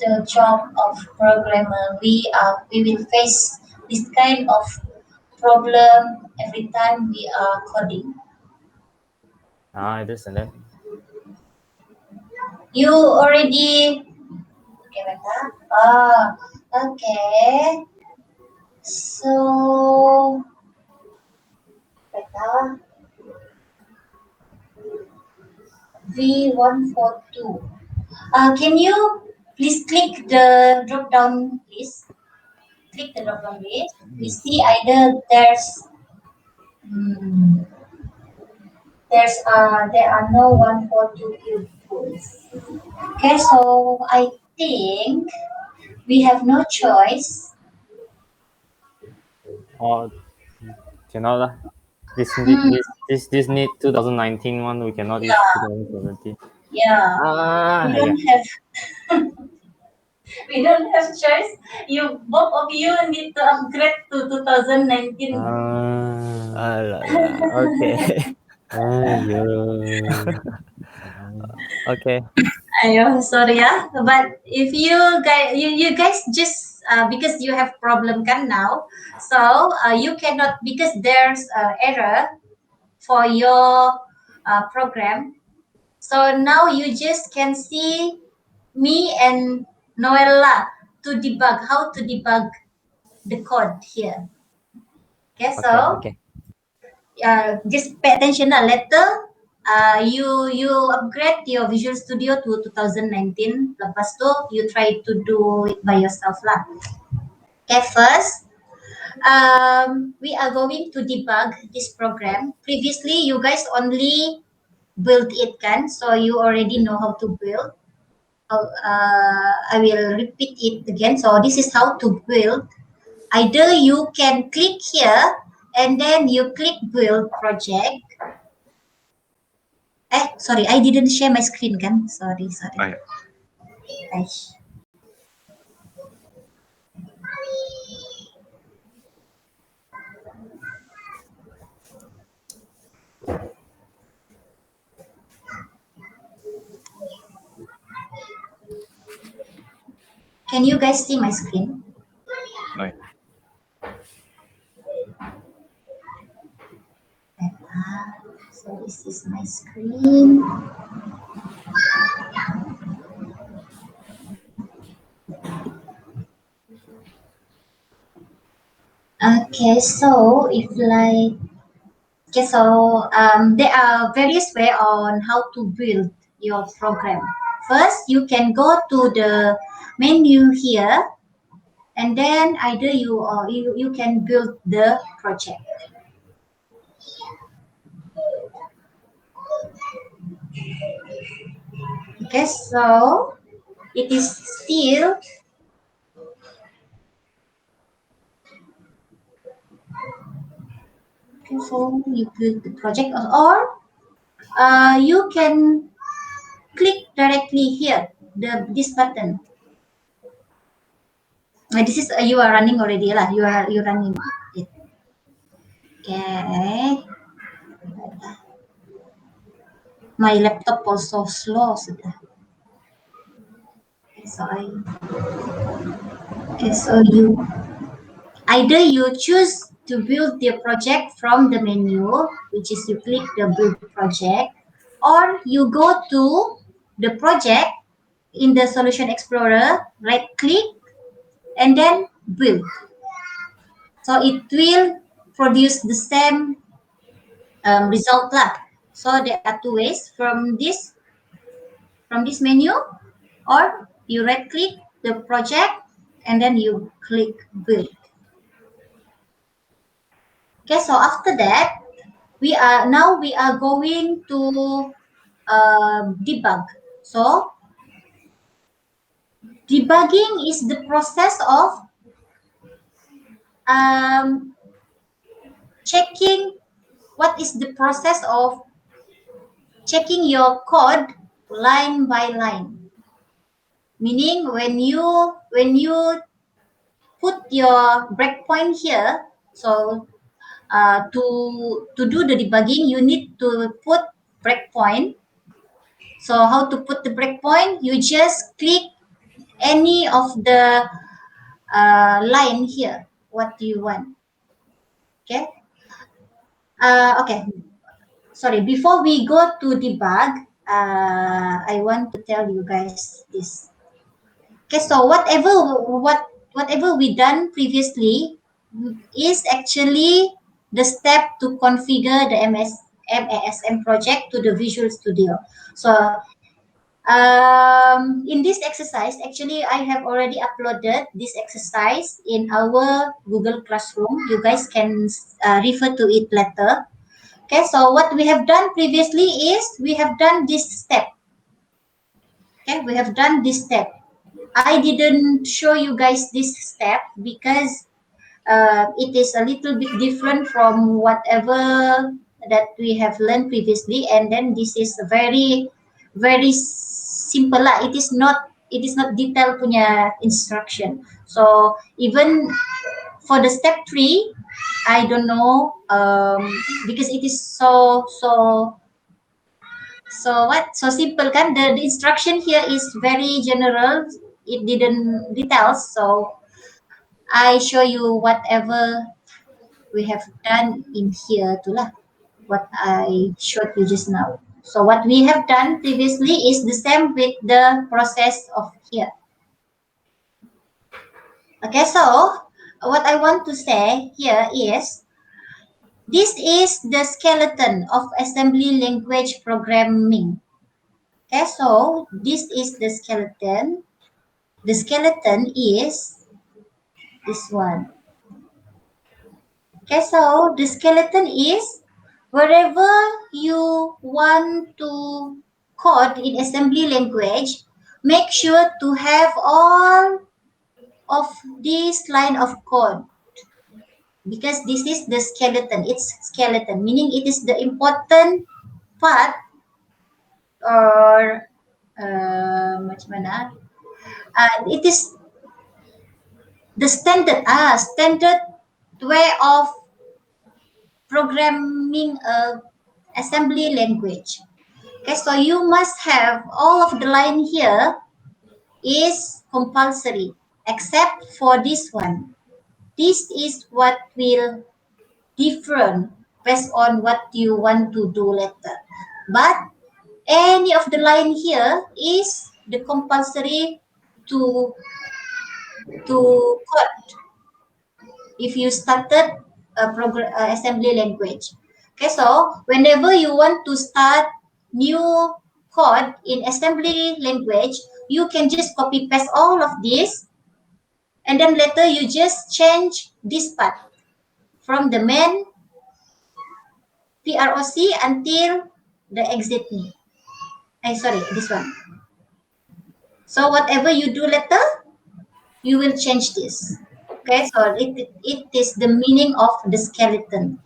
the job of programmer. We will face this kind of problem every time we are coding. It is, and then You already okay, wait. Okay. So wait. V142. Can you please click the drop down list? Click the drop down list. We see either hmm, there are no 142 tools. Okay, so I think we have no choice. cannot lah. This need Hmm, this need 2019 one. We cannot use yeah, 2017. yeah. We Yeah. don't have we don't have choice. You both of you need to upgrade to 2019. Alah. Okay. Ayo. Okay. I'm sorry ya, but if you guys just because you have problem kan now, so you cannot because there's error for your program. So now you just can see me and Noella to debug how to debug the code here. Okay, Okay. so Okay. just pay attention now. Later, you upgrade your Visual Studio to 2019. Lepas tu, you try to do it by yourself lah. Okay, first, we are going to debug this program. Previously, you guys only build it kan, so you already know how to build. I will repeat it again. So this is how to build. Either you can click here and then you click build project. Sorry, I didn't share my screen kan? Sorry. I Aish. Can you guys see my screen? no. So this is my screen. Okay, so if like okay, so there are various way on how to build your program. First, you can go to the menu here, and then either you can build the project. Okay, so it is still okay. So you build the project, or you can click directly here this button. This is you are running already lah. You running it. Okay. My laptop also slow sudah. So you either you choose to build the project from the menu, which is you click the build project, or you go to the project in the Solution Explorer, right click, and then build. So it will produce the same result lah. So there are two ways from this menu, or you right click the project and then you click build. Okay, so after that we are going to debug. So debugging is the process of checking. What is the process of checking your code line by line? Meaning when you put your breakpoint here, so to do the debugging, you need to put breakpoint. So how to put the breakpoint? You just click any of the line here. What do you want? Okay. Okay. Sorry. Before we go to debug, I want to tell you guys this. Okay. So whatever we done previously is actually the step to configure the MASM project to the Visual Studio. So in this exercise, actually, I have already uploaded this exercise in our Google Classroom. You guys can refer to it later. Okay, so what we have done previously is we have done this step. Okay, we have done this step. I didn't show you guys this step because it is a little bit different from whatever that we have learned previously, and then this is a very simple lah. It is not detailed punya instruction. So even for the step 3, I don't know because it is so simple kan. The instruction here is very general. It didn't details, so I show you whatever we have done in here too lah, what I showed you just now. So what we have done previously is the same with the process of here. Okay, so what I want to say here is this is the skeleton of assembly language programming. Okay, so this is the skeleton. The skeleton is this one. Okay, so the skeleton is wherever you want to code in assembly language, make sure to have all of this line of code because this is the skeleton. It's skeleton, meaning it is the important part or macam mana? It is the standard way of programming a assembly language. Okay, so you must have all of the line here is compulsory except for this one. This is what will different based on what you want to do later. But any of the line here is the compulsory to code if you started a program assembly language. Okay, so whenever you want to start new code in assembly language, you can just copy paste all of this, and then later you just change this part from the main PROC until the exit me. Sorry, this one. So whatever you do later, you will change this. Okay, so it is the meaning of the skeleton.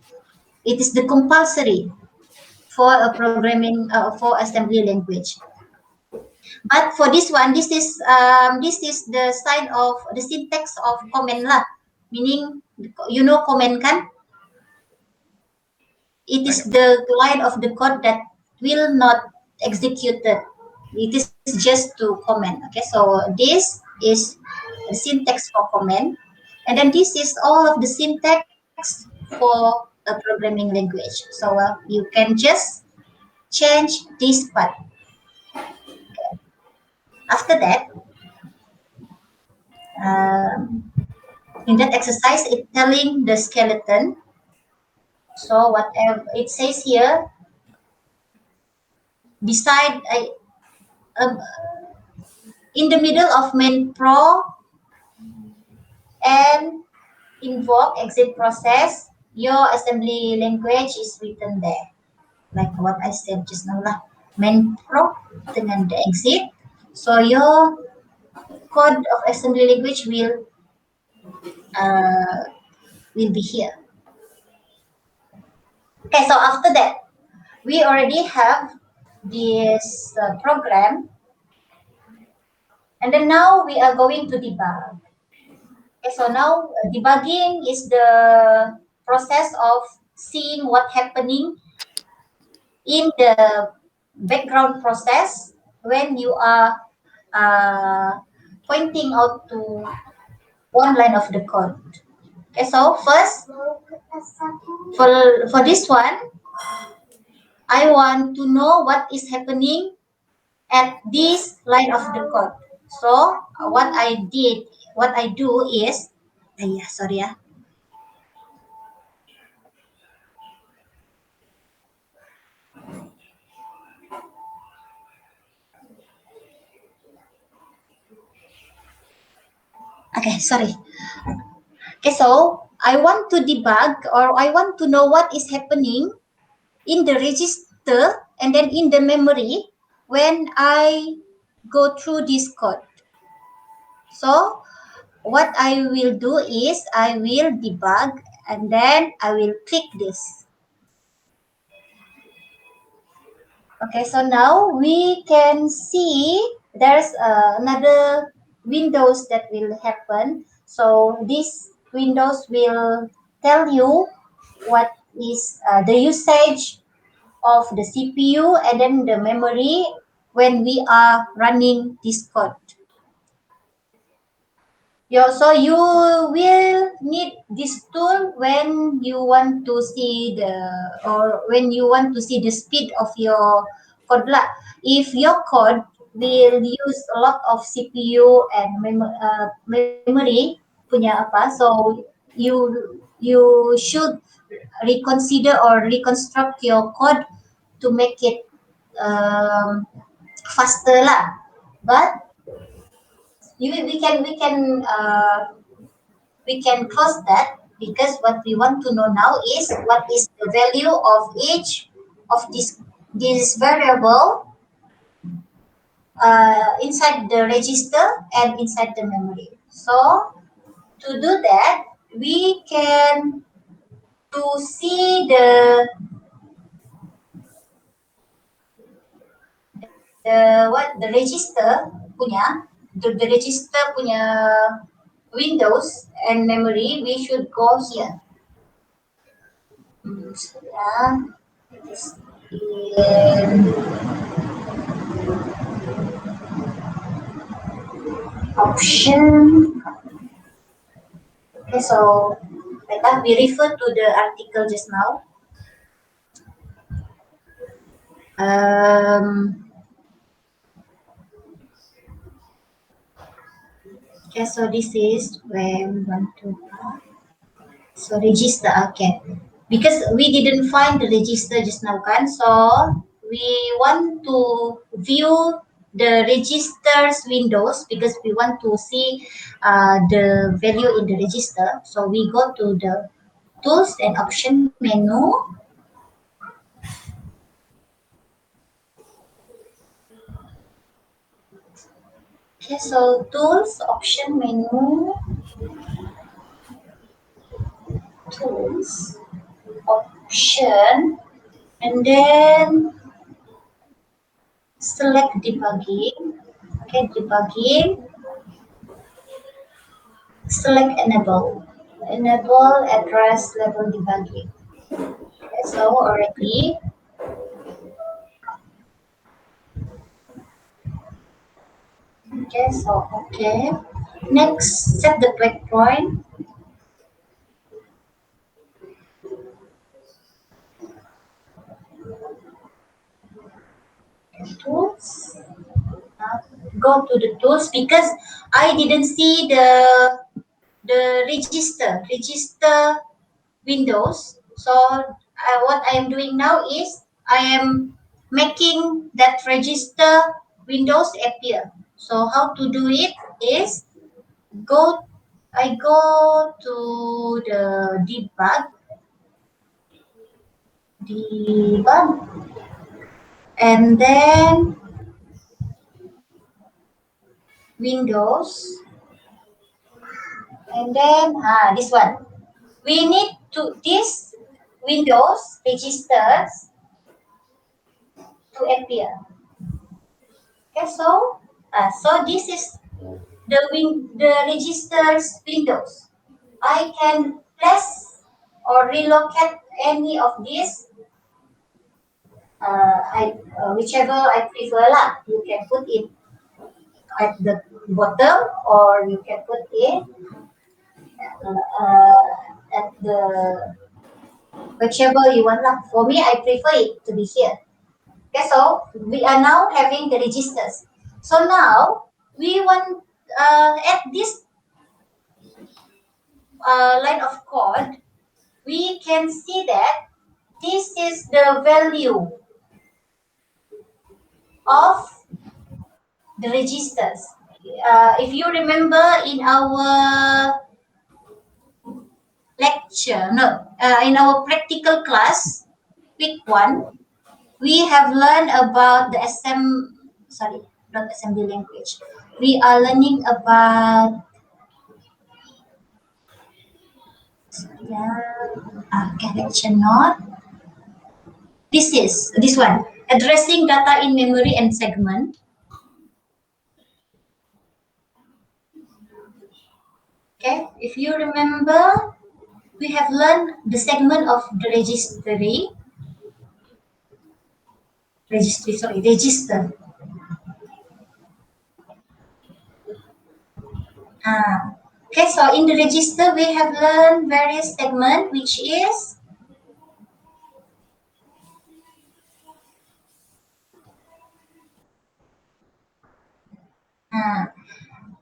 It is the compulsory for a programming for assembly language. But for this one, this is the sign of the syntax of comment lah, meaning you know comment kan? It is Yeah. the line of the code that will not executed. It is just to comment. Okay, so this is the syntax for comment, and then this is all of the syntax for a programming language. So you can just change this part. After that, um, in that exercise, it's telling the skeleton. So whatever it says here, beside uh, in the middle of main pro and invoke exit process, your assembly language is written there. Like what I said just now lah. Main pro dengan the exit. So your code of assembly language uh, will be here. Okay, so after that, we already have this program, and then now we are going to debug. Okay, so now debugging is the process of seeing what happening in the background process when you are uh, pointing out to one line of the code. Okay, so first for this one, I want to know what is happening at this line of the code. So what I do is, yeah, sorry yeah. Okay, sorry. Okay, so I want to debug or I want to know what is happening in the register and then in the memory when I go through this code. So what I will do is I will debug and then I will click this. Okay, so now we can see there's another windows that will happen. So this windows will tell you what is the usage of the CPU and then the memory when we are running this code. So you will need this tool when you want to see the speed of your code lah. If your code will use a lot of CPU and memory punya apa, so you should reconsider or reconstruct your code to make it um, faster lah. But we can close that because what we want to know now is what is the value of each of this variable inside the register and inside the memory. So to do that, we can to see the register punya the register punya windows and memory, we should go here. Yeah, this in option. Okay, so we refer to the article just now. Okay, so this is where we want to. So register, okay. Because we didn't find the register just now, kan? So we want to view the registers windows because we want to see the value in the register. So we go to the tools and option menu. Okay, so tools, option menu, tools, option, and then select debugging. Okay, debugging. Select enable address level debugging. Okay, so already. Okay, so okay. Next, set the breakpoint. Tools. Go to the tools because I didn't see the register Windows. So what I am doing now is I am making that register Windows appear. So how to do it is go I go to the debug, and then Windows, and then this one. We need to this Windows registers to appear. Okay, so this is the registers Windows. I can press or relocate any of these, whichever I prefer lah. You can put it at the bottom or you can put it at the whichever you want lah. For me, I prefer it to be here. Okay, so we are now having the registers. So now we want at this line of code, we can see that this is the value of the registers. If you remember in our lecture, no, in our practical class, week 1, we have learned about the sorry, not assembly language. We are learning about lecture note. This one, addressing data in memory and segment. Okay, if you remember, we have learned the segment of the register. Okay, so in the register, we have learned various segments, which is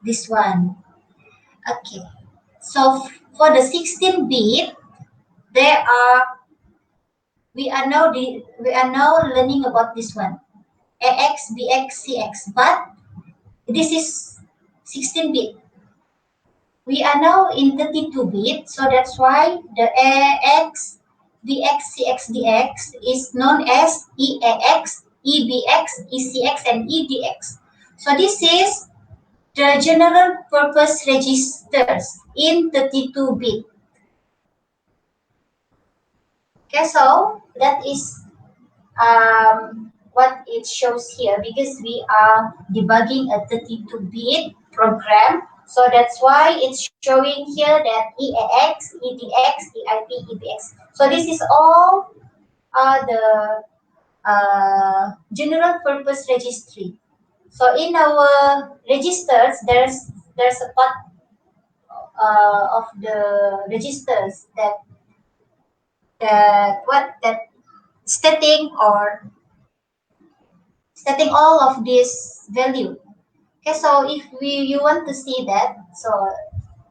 this one. Okay, so for the 16-bit, there are we are now learning about this one, AX, BX, CX, but this is 16-bit. We are now in 32-bit, so that's why the AX, BX, CX, DX is known as EAX, EBX, ECX, and EDX. So this is the general purpose registers in 32-bit. Okay, so that is what it shows here because we are debugging a 32-bit program. So that's why it's showing here that EAX, EDX, EIP, EBX. So this is all the general purpose registry. So in our registers, there's a part of the registers that stating all of this value. Okay, so if you want to see that, so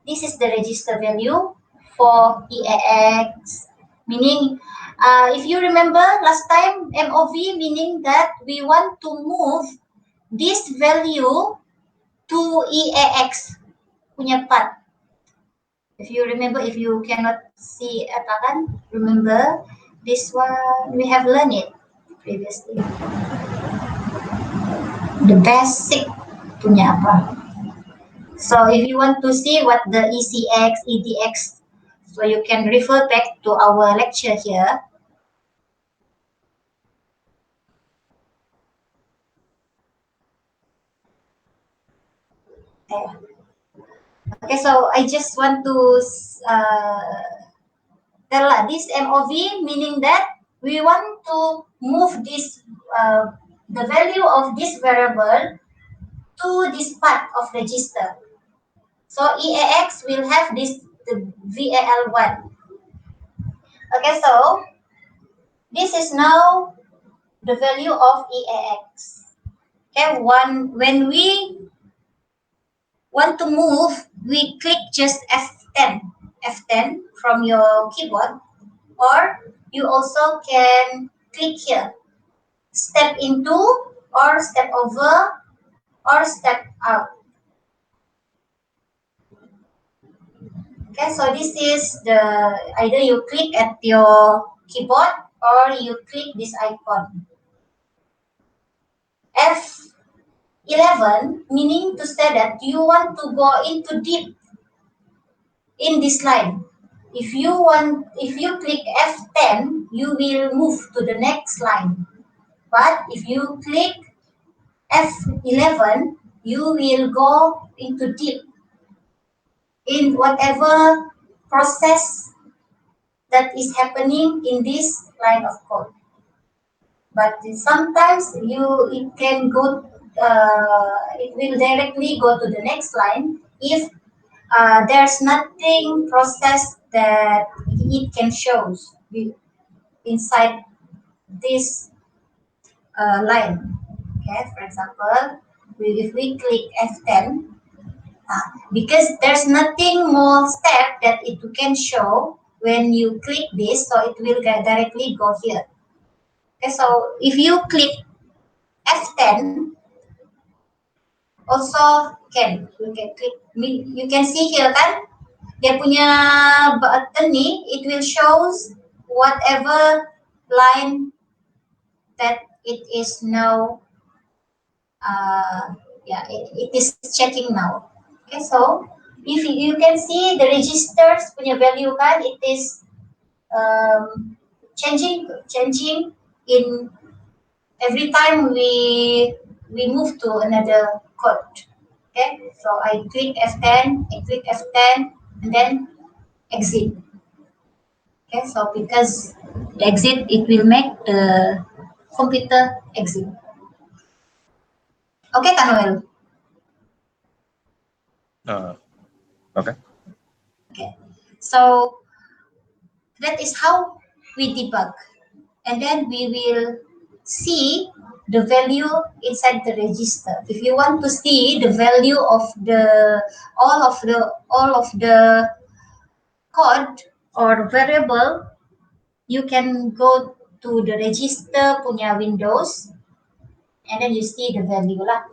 this is the register value for EAX, meaning if you remember last time MOV, meaning that we want to move this value to EAX punya part. If you remember, if you cannot see kan, remember this one we have learned it previously. The basic punya apa. So if you want to see what the ECX, EDX, so you can refer back to our lecture here. Okay, so I just want to tell this MOV, meaning that we want to move this the value of this variable to this part of register. So EAX will have this the VAL1. Okay, so this is now the value of EAX. Okay, when we want to move, we click just F10 from your keyboard, or you also can click here, step into, or step over, or step out. Okay, so this is the either you click at your keyboard or you click this icon. F11 meaning to say that you want to go into deep in this line. If you click F10, you will move to the next line. But if you click F11, you will go into deep in whatever process that is happening in this line of code. But sometimes it can go, it will directly go to the next line if there's nothing process that it can show inside this line. Okay, for example, if we click F10, because there's nothing more step that it can show when you click this, so it will directly go here. Okay, so if you click F10, also you can click, you can see here kan, dia punya button ni, it will shows whatever line that it is now, yeah, it is checking now. Okay, so if you can see the registers punya value kan, it is changing in every time we move to another code. Okay, so I click F10, and then exit. Okay, so because the exit, it will make the computer exit. Okay, Kanuel. Okay. Okay, so that is how we debug, and then we will see the value inside the register. If you want to see the value of all of the code or variable, you can go to the register punya windows, and then you see the value lah.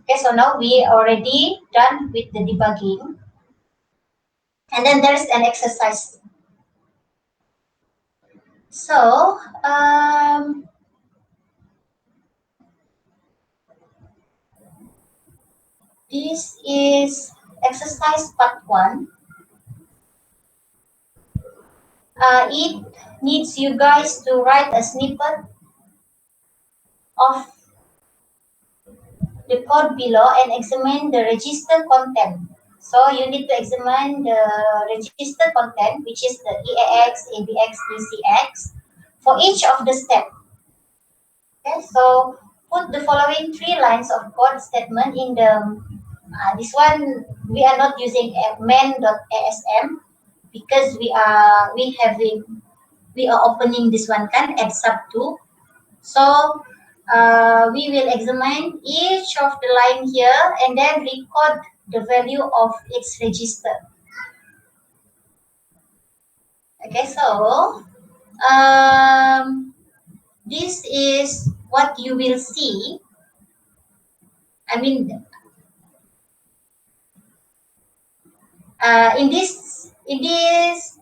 Okay, so now we already done with the debugging, and then there's an exercise. So this is exercise part 1. It needs you guys to write a snippet of the code below and examine the register content. So you need to examine the register content, which is the EAX, ABX, ECX, for each of the steps. Okay, so put the following 3 lines of code statement in the, this one we are not using main.asm because we are opening this one kan add sub2. So we will examine each of the line here and then record the value of its register. Okay, so this is what you will see. I mean, in this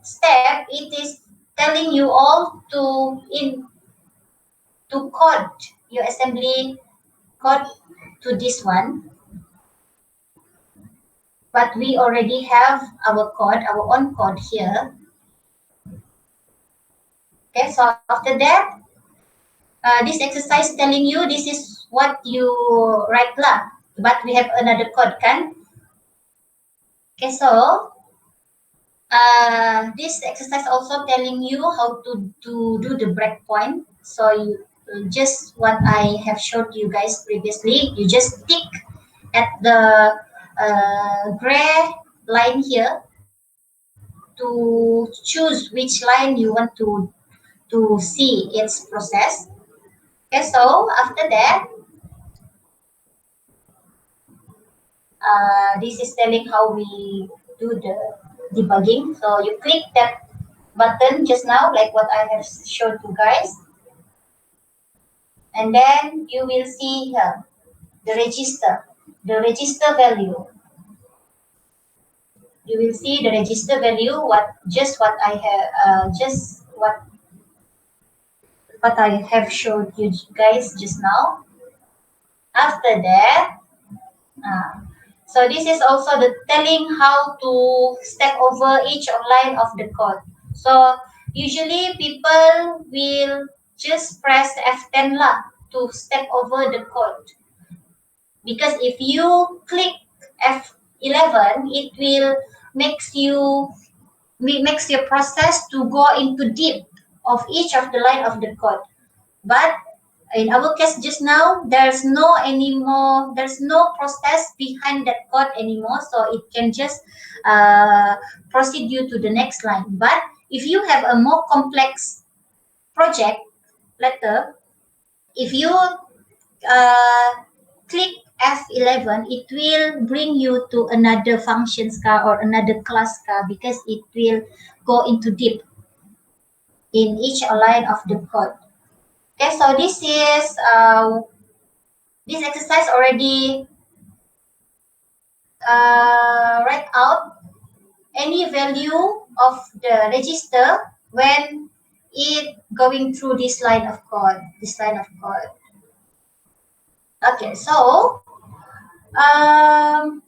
step, it is telling you all to code your assembly code to this one. But we already have our own code here. Okay, so after that, this exercise telling you this is what you write lah. But we have another code kan. Okay, so this exercise also telling you how to do the breakpoint. So you just what I have showed you guys previously. You just tick at the gray line here to choose which line you want to see its process. Okay, so after that, this is telling how we do the debugging. So you click that button just now, like what I have showed you guys, and then you will see here the register value. You will see the register value. What I have what I have showed you guys just now. After that, uh, so this is also the telling how to step over each line of the code. So usually people will just press F10 lah to step over the code, because if you click F11, it will makes your process to go into deep of each of the line of the code. But in our case just now, there's no process behind that code anymore, so it can just uh, proceed you to the next line. But if you have a more complex project later, if you click F11, it will bring you to another functions car or another class car, because it will go into deep in each line of the code. Okay, so this exercise already write out any value of the register when it going through this line of code. Okay, so um,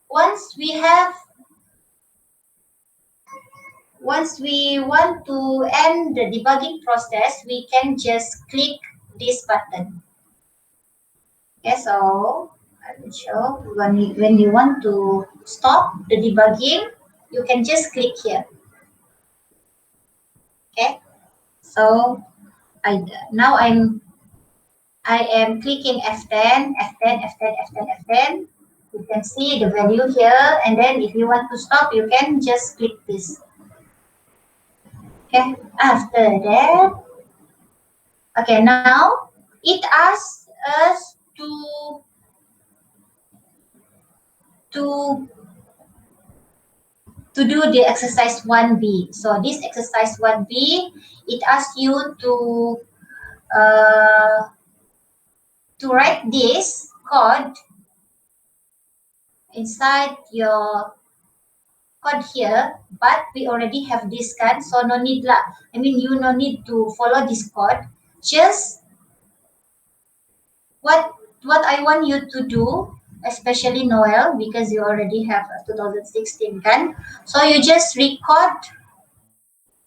once we have once we want to end the debugging process, we can just click this button. Okay, so I will show when you want to stop the debugging, you can just click here. Okay, so I am clicking F10, F10, F10, F10, F10. You can see the value here, and then if you want to stop, you can just click this. Okay, after that, okay, now it asks us to to do the exercise 1B. So this exercise 1B, it asks you uh, to write this code inside your code here, but we already have this code, so no need lah. I mean, you no need to follow this code. Just what I want you to do, especially Noel, because you already have a 2016 kan. So you just record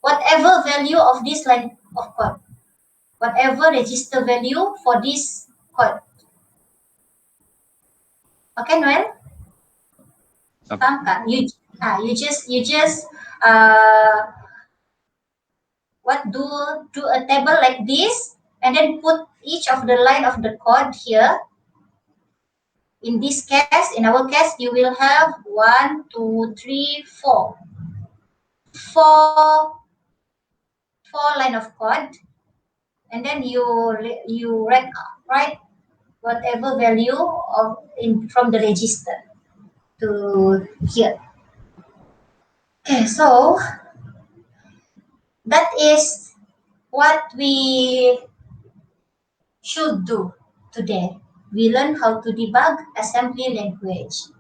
whatever value of this line of code, whatever register value for this code. Okay, Noel? Okay. Paham kan? You just uh, do a table like this, and then put each of the line of the code here. In this case, in our case, you will have 1, 2, 3, 4. Four line of code, and then you write whatever value from the register to here. Okay, so that is what we should do today. We learn how to debug assembly language.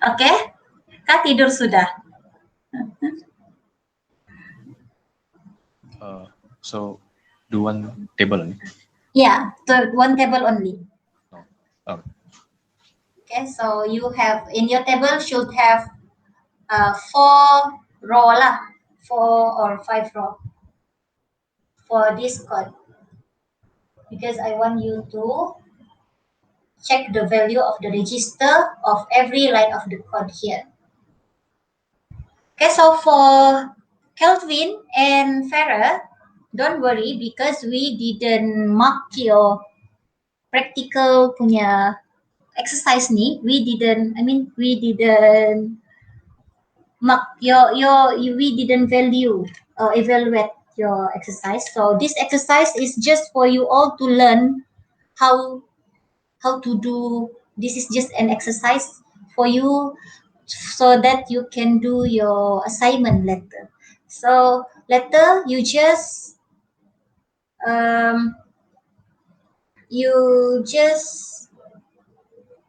Oke, Kak tidur sudah? So do one table only. Yeah, one table only. No. Okay. Okay, so you have in your table should have 4 row lah, 4 or 5 row for this code, because I want you to check the value of the register of every line of the code here. Okay, so for Kelvin and Farah, don't worry because we didn't mark your practical punya exercise ni. We didn't mark we didn't evaluate your exercise. So this exercise is just for you all to learn how to do. This is just an exercise for you so that you can do your assignment later. So later um, you just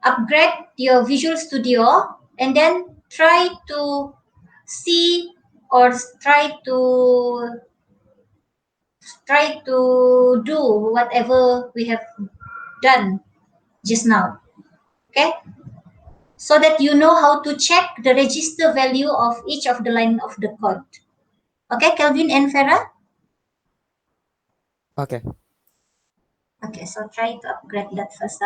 upgrade your Visual Studio and then try to see or try to do whatever we have done just now. Okay, so that you know how to check the register value of each of the line of the code. Okay, Kelvin and Farah? Okay. Okay, so try to upgrade that first.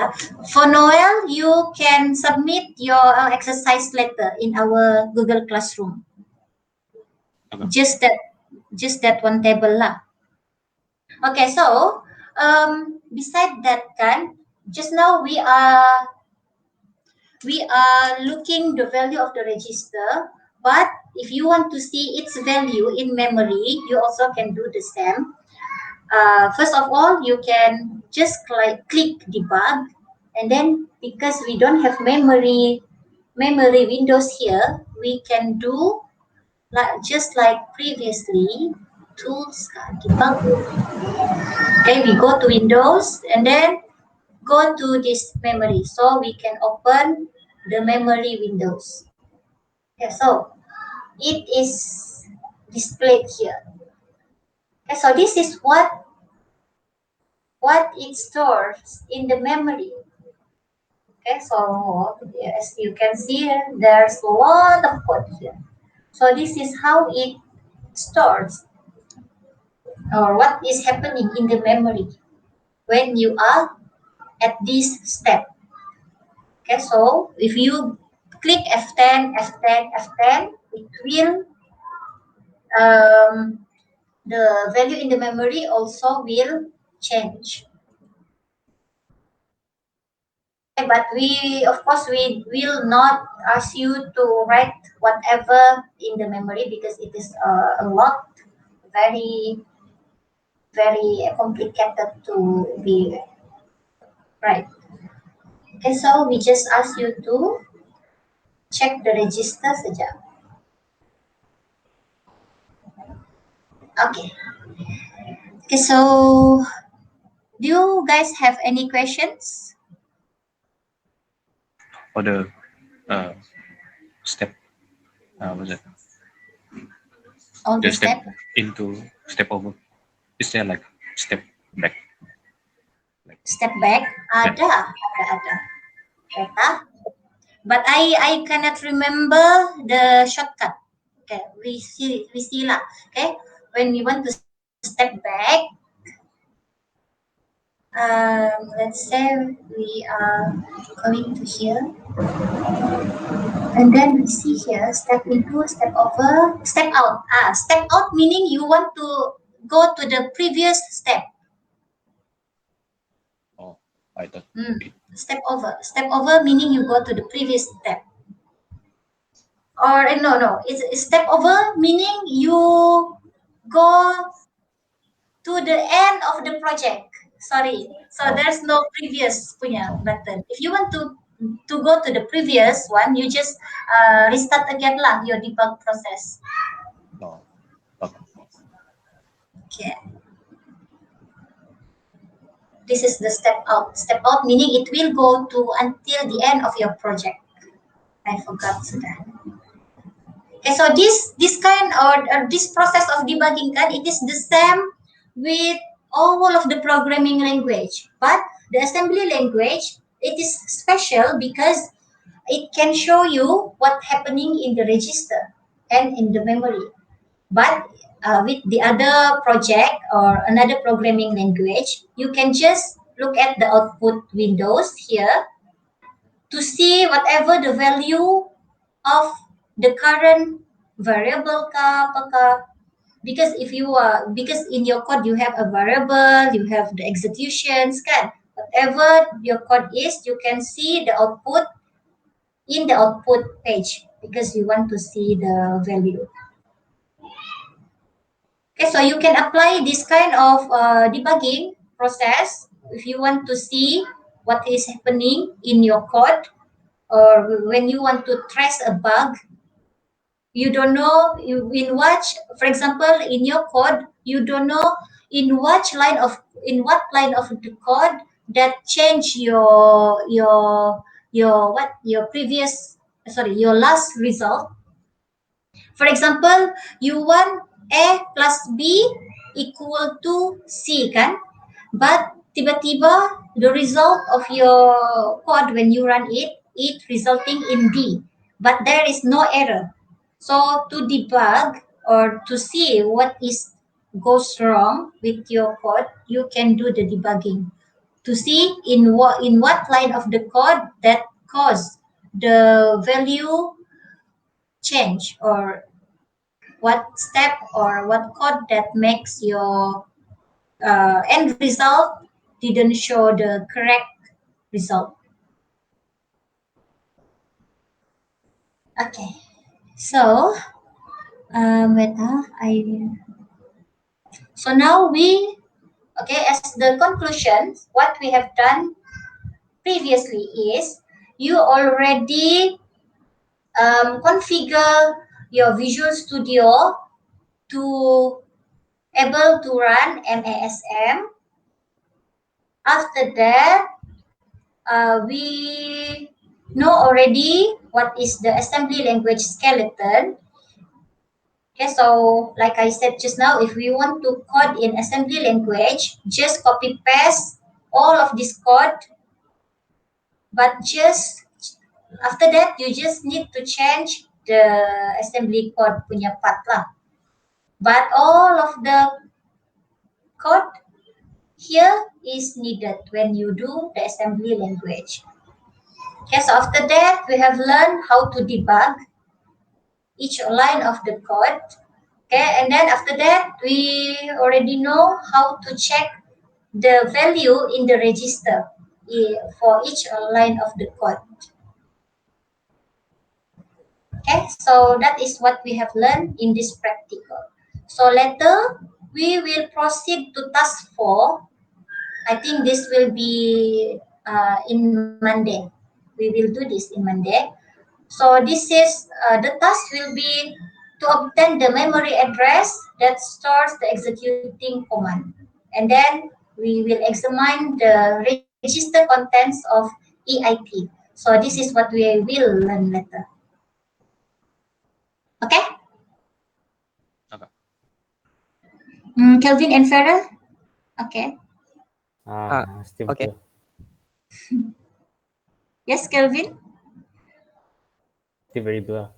For Noel, you can submit your exercise letter in our Google Classroom. Okay. Just that one table lah. Okay, so beside that kan, just now we are looking the value of the register, but if you want to see its value in memory, you also can do the same. First of all, you can just click debug, and then because we don't have memory windows here, we can do just like previously. Tools, debug. Okay, we go to Windows and then go to this memory, so we can open the memory windows. Okay, so it is displayed here. Okay, so this is what it stores in the memory. Okay, so as you can see, there's a lot of code here. So this is how it stores or what is happening in the memory when you are at this step. Okay, so if you click F10, F10, F10, it will the value in the memory also will change. Okay, but of course we will not ask you to write whatever in the memory because it is a lot, very very complicated to be right. Okay, so we just ask you to check the register saja. Okay. Okay, so do you guys have any questions? For the step, what's it? All the The step step? into step over. Is there like step back? Step back? Ada. Kereta. But I cannot remember the shortcut. Okay, we see lah. Okay, when we want to step back, let's say we are going to here, and then we see here step into, step over, step out. Step out meaning you want to go to the previous step. Oh, I thought. Step over meaning you go to the previous step. Or no, it's step over meaning you go to the end of the project. Sorry, so there's no previous punya button. If you want to go to the previous one, you just restart again lah your debug process. No. Okay. Okay. This is the step out. Step out meaning it will go to until the end of your project. I forgot sudah. Okay, so this kind or this process of debugging kan, it is the same with all of the programming language, but the assembly language, it is special because it can show you what's happening in the register and in the memory. But with the other project or another programming language, you can just look at the output windows here to see whatever the value of the current variable because if you because in your code you have a variable, you have the executions kan, whatever your code is, you can see the output in the output page because you want to see the value. Okay, so you can apply this kind of debugging process if you want to see what is happening in your code, or when you want to trace a bug. You don't know you in what, for example, in your code, you don't know in what line of the code that change your previous, sorry, your last result. For example, you want A plus B equal to C kan, but tiba-tiba the result of your code when you run it resulting in D, but there is no error. So to debug or to see what is goes wrong with your code, you can do the debugging to see in what line of the code that caused the value change, or what step or what code that makes your end result didn't show the correct result. Okay, so wait, so now we, okay, as the conclusion, what we have done previously is you already configure your Visual Studio to able to run MASM. After that, we know already what is the assembly language skeleton. Okay, so like I said just now, if we want to code in assembly language, just copy paste all of this code, but just after that you just need to change the assembly code punya part lah. But all of the code here is needed when you do the assembly language. Okay, so after that we have learned how to debug each line of the code. Okay, and then after that we already know how to check the value in the register for each line of the code. Okay, so that is what we have learned in this practical. So later we will proceed to task 4. I think this will be in Monday. We will do this in Monday. So this is the task will be to obtain the memory address that stores the executing command. And then we will examine the register contents of EIP. So this is what we will learn later. Okay? Okay. Kelvin and Farah? Okay. Still Okay. betul. Yes, Kelvin? Still very blur.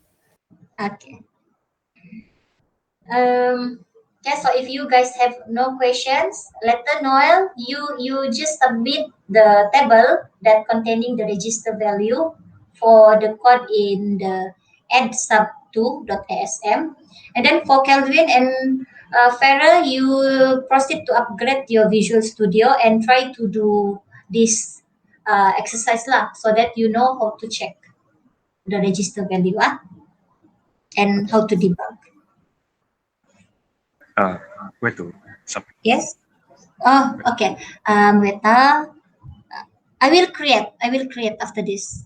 Okay. Okay, so if you guys have no questions, later Noel, you just submit the table that containing the register value for the code in the add sub2.asm. And then for Kelvin and Farah, you proceed to upgrade your Visual Studio and try to do this exercise lah, so that you know how to check the register value and how to debug. Where to submit? Yes. Oh, okay. Wait. I will create. After this.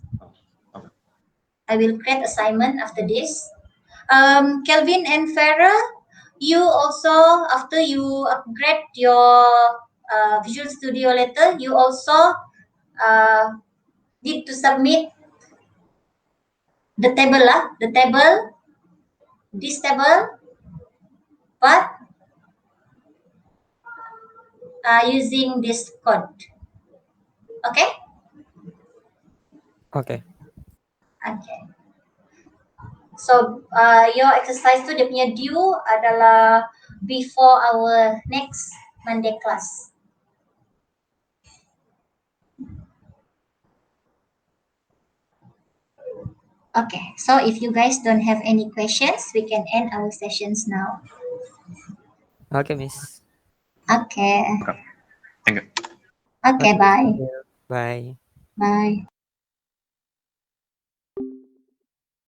Okay. I will create assignment after this. Kelvin and Farah, you also, after you upgrade your Visual Studio later, you also need to submit the table lah. The table, this table, but using this code. Okay. Okay. Okay. So your exercise tu dia punya due adalah before our next Monday class. Okay, so if you guys don't have any questions, we can end our sessions now. Okay, Miss. Okay. Okay. Thank you. Okay, Okay, Miss. Thank bye. you. Bye. Bye.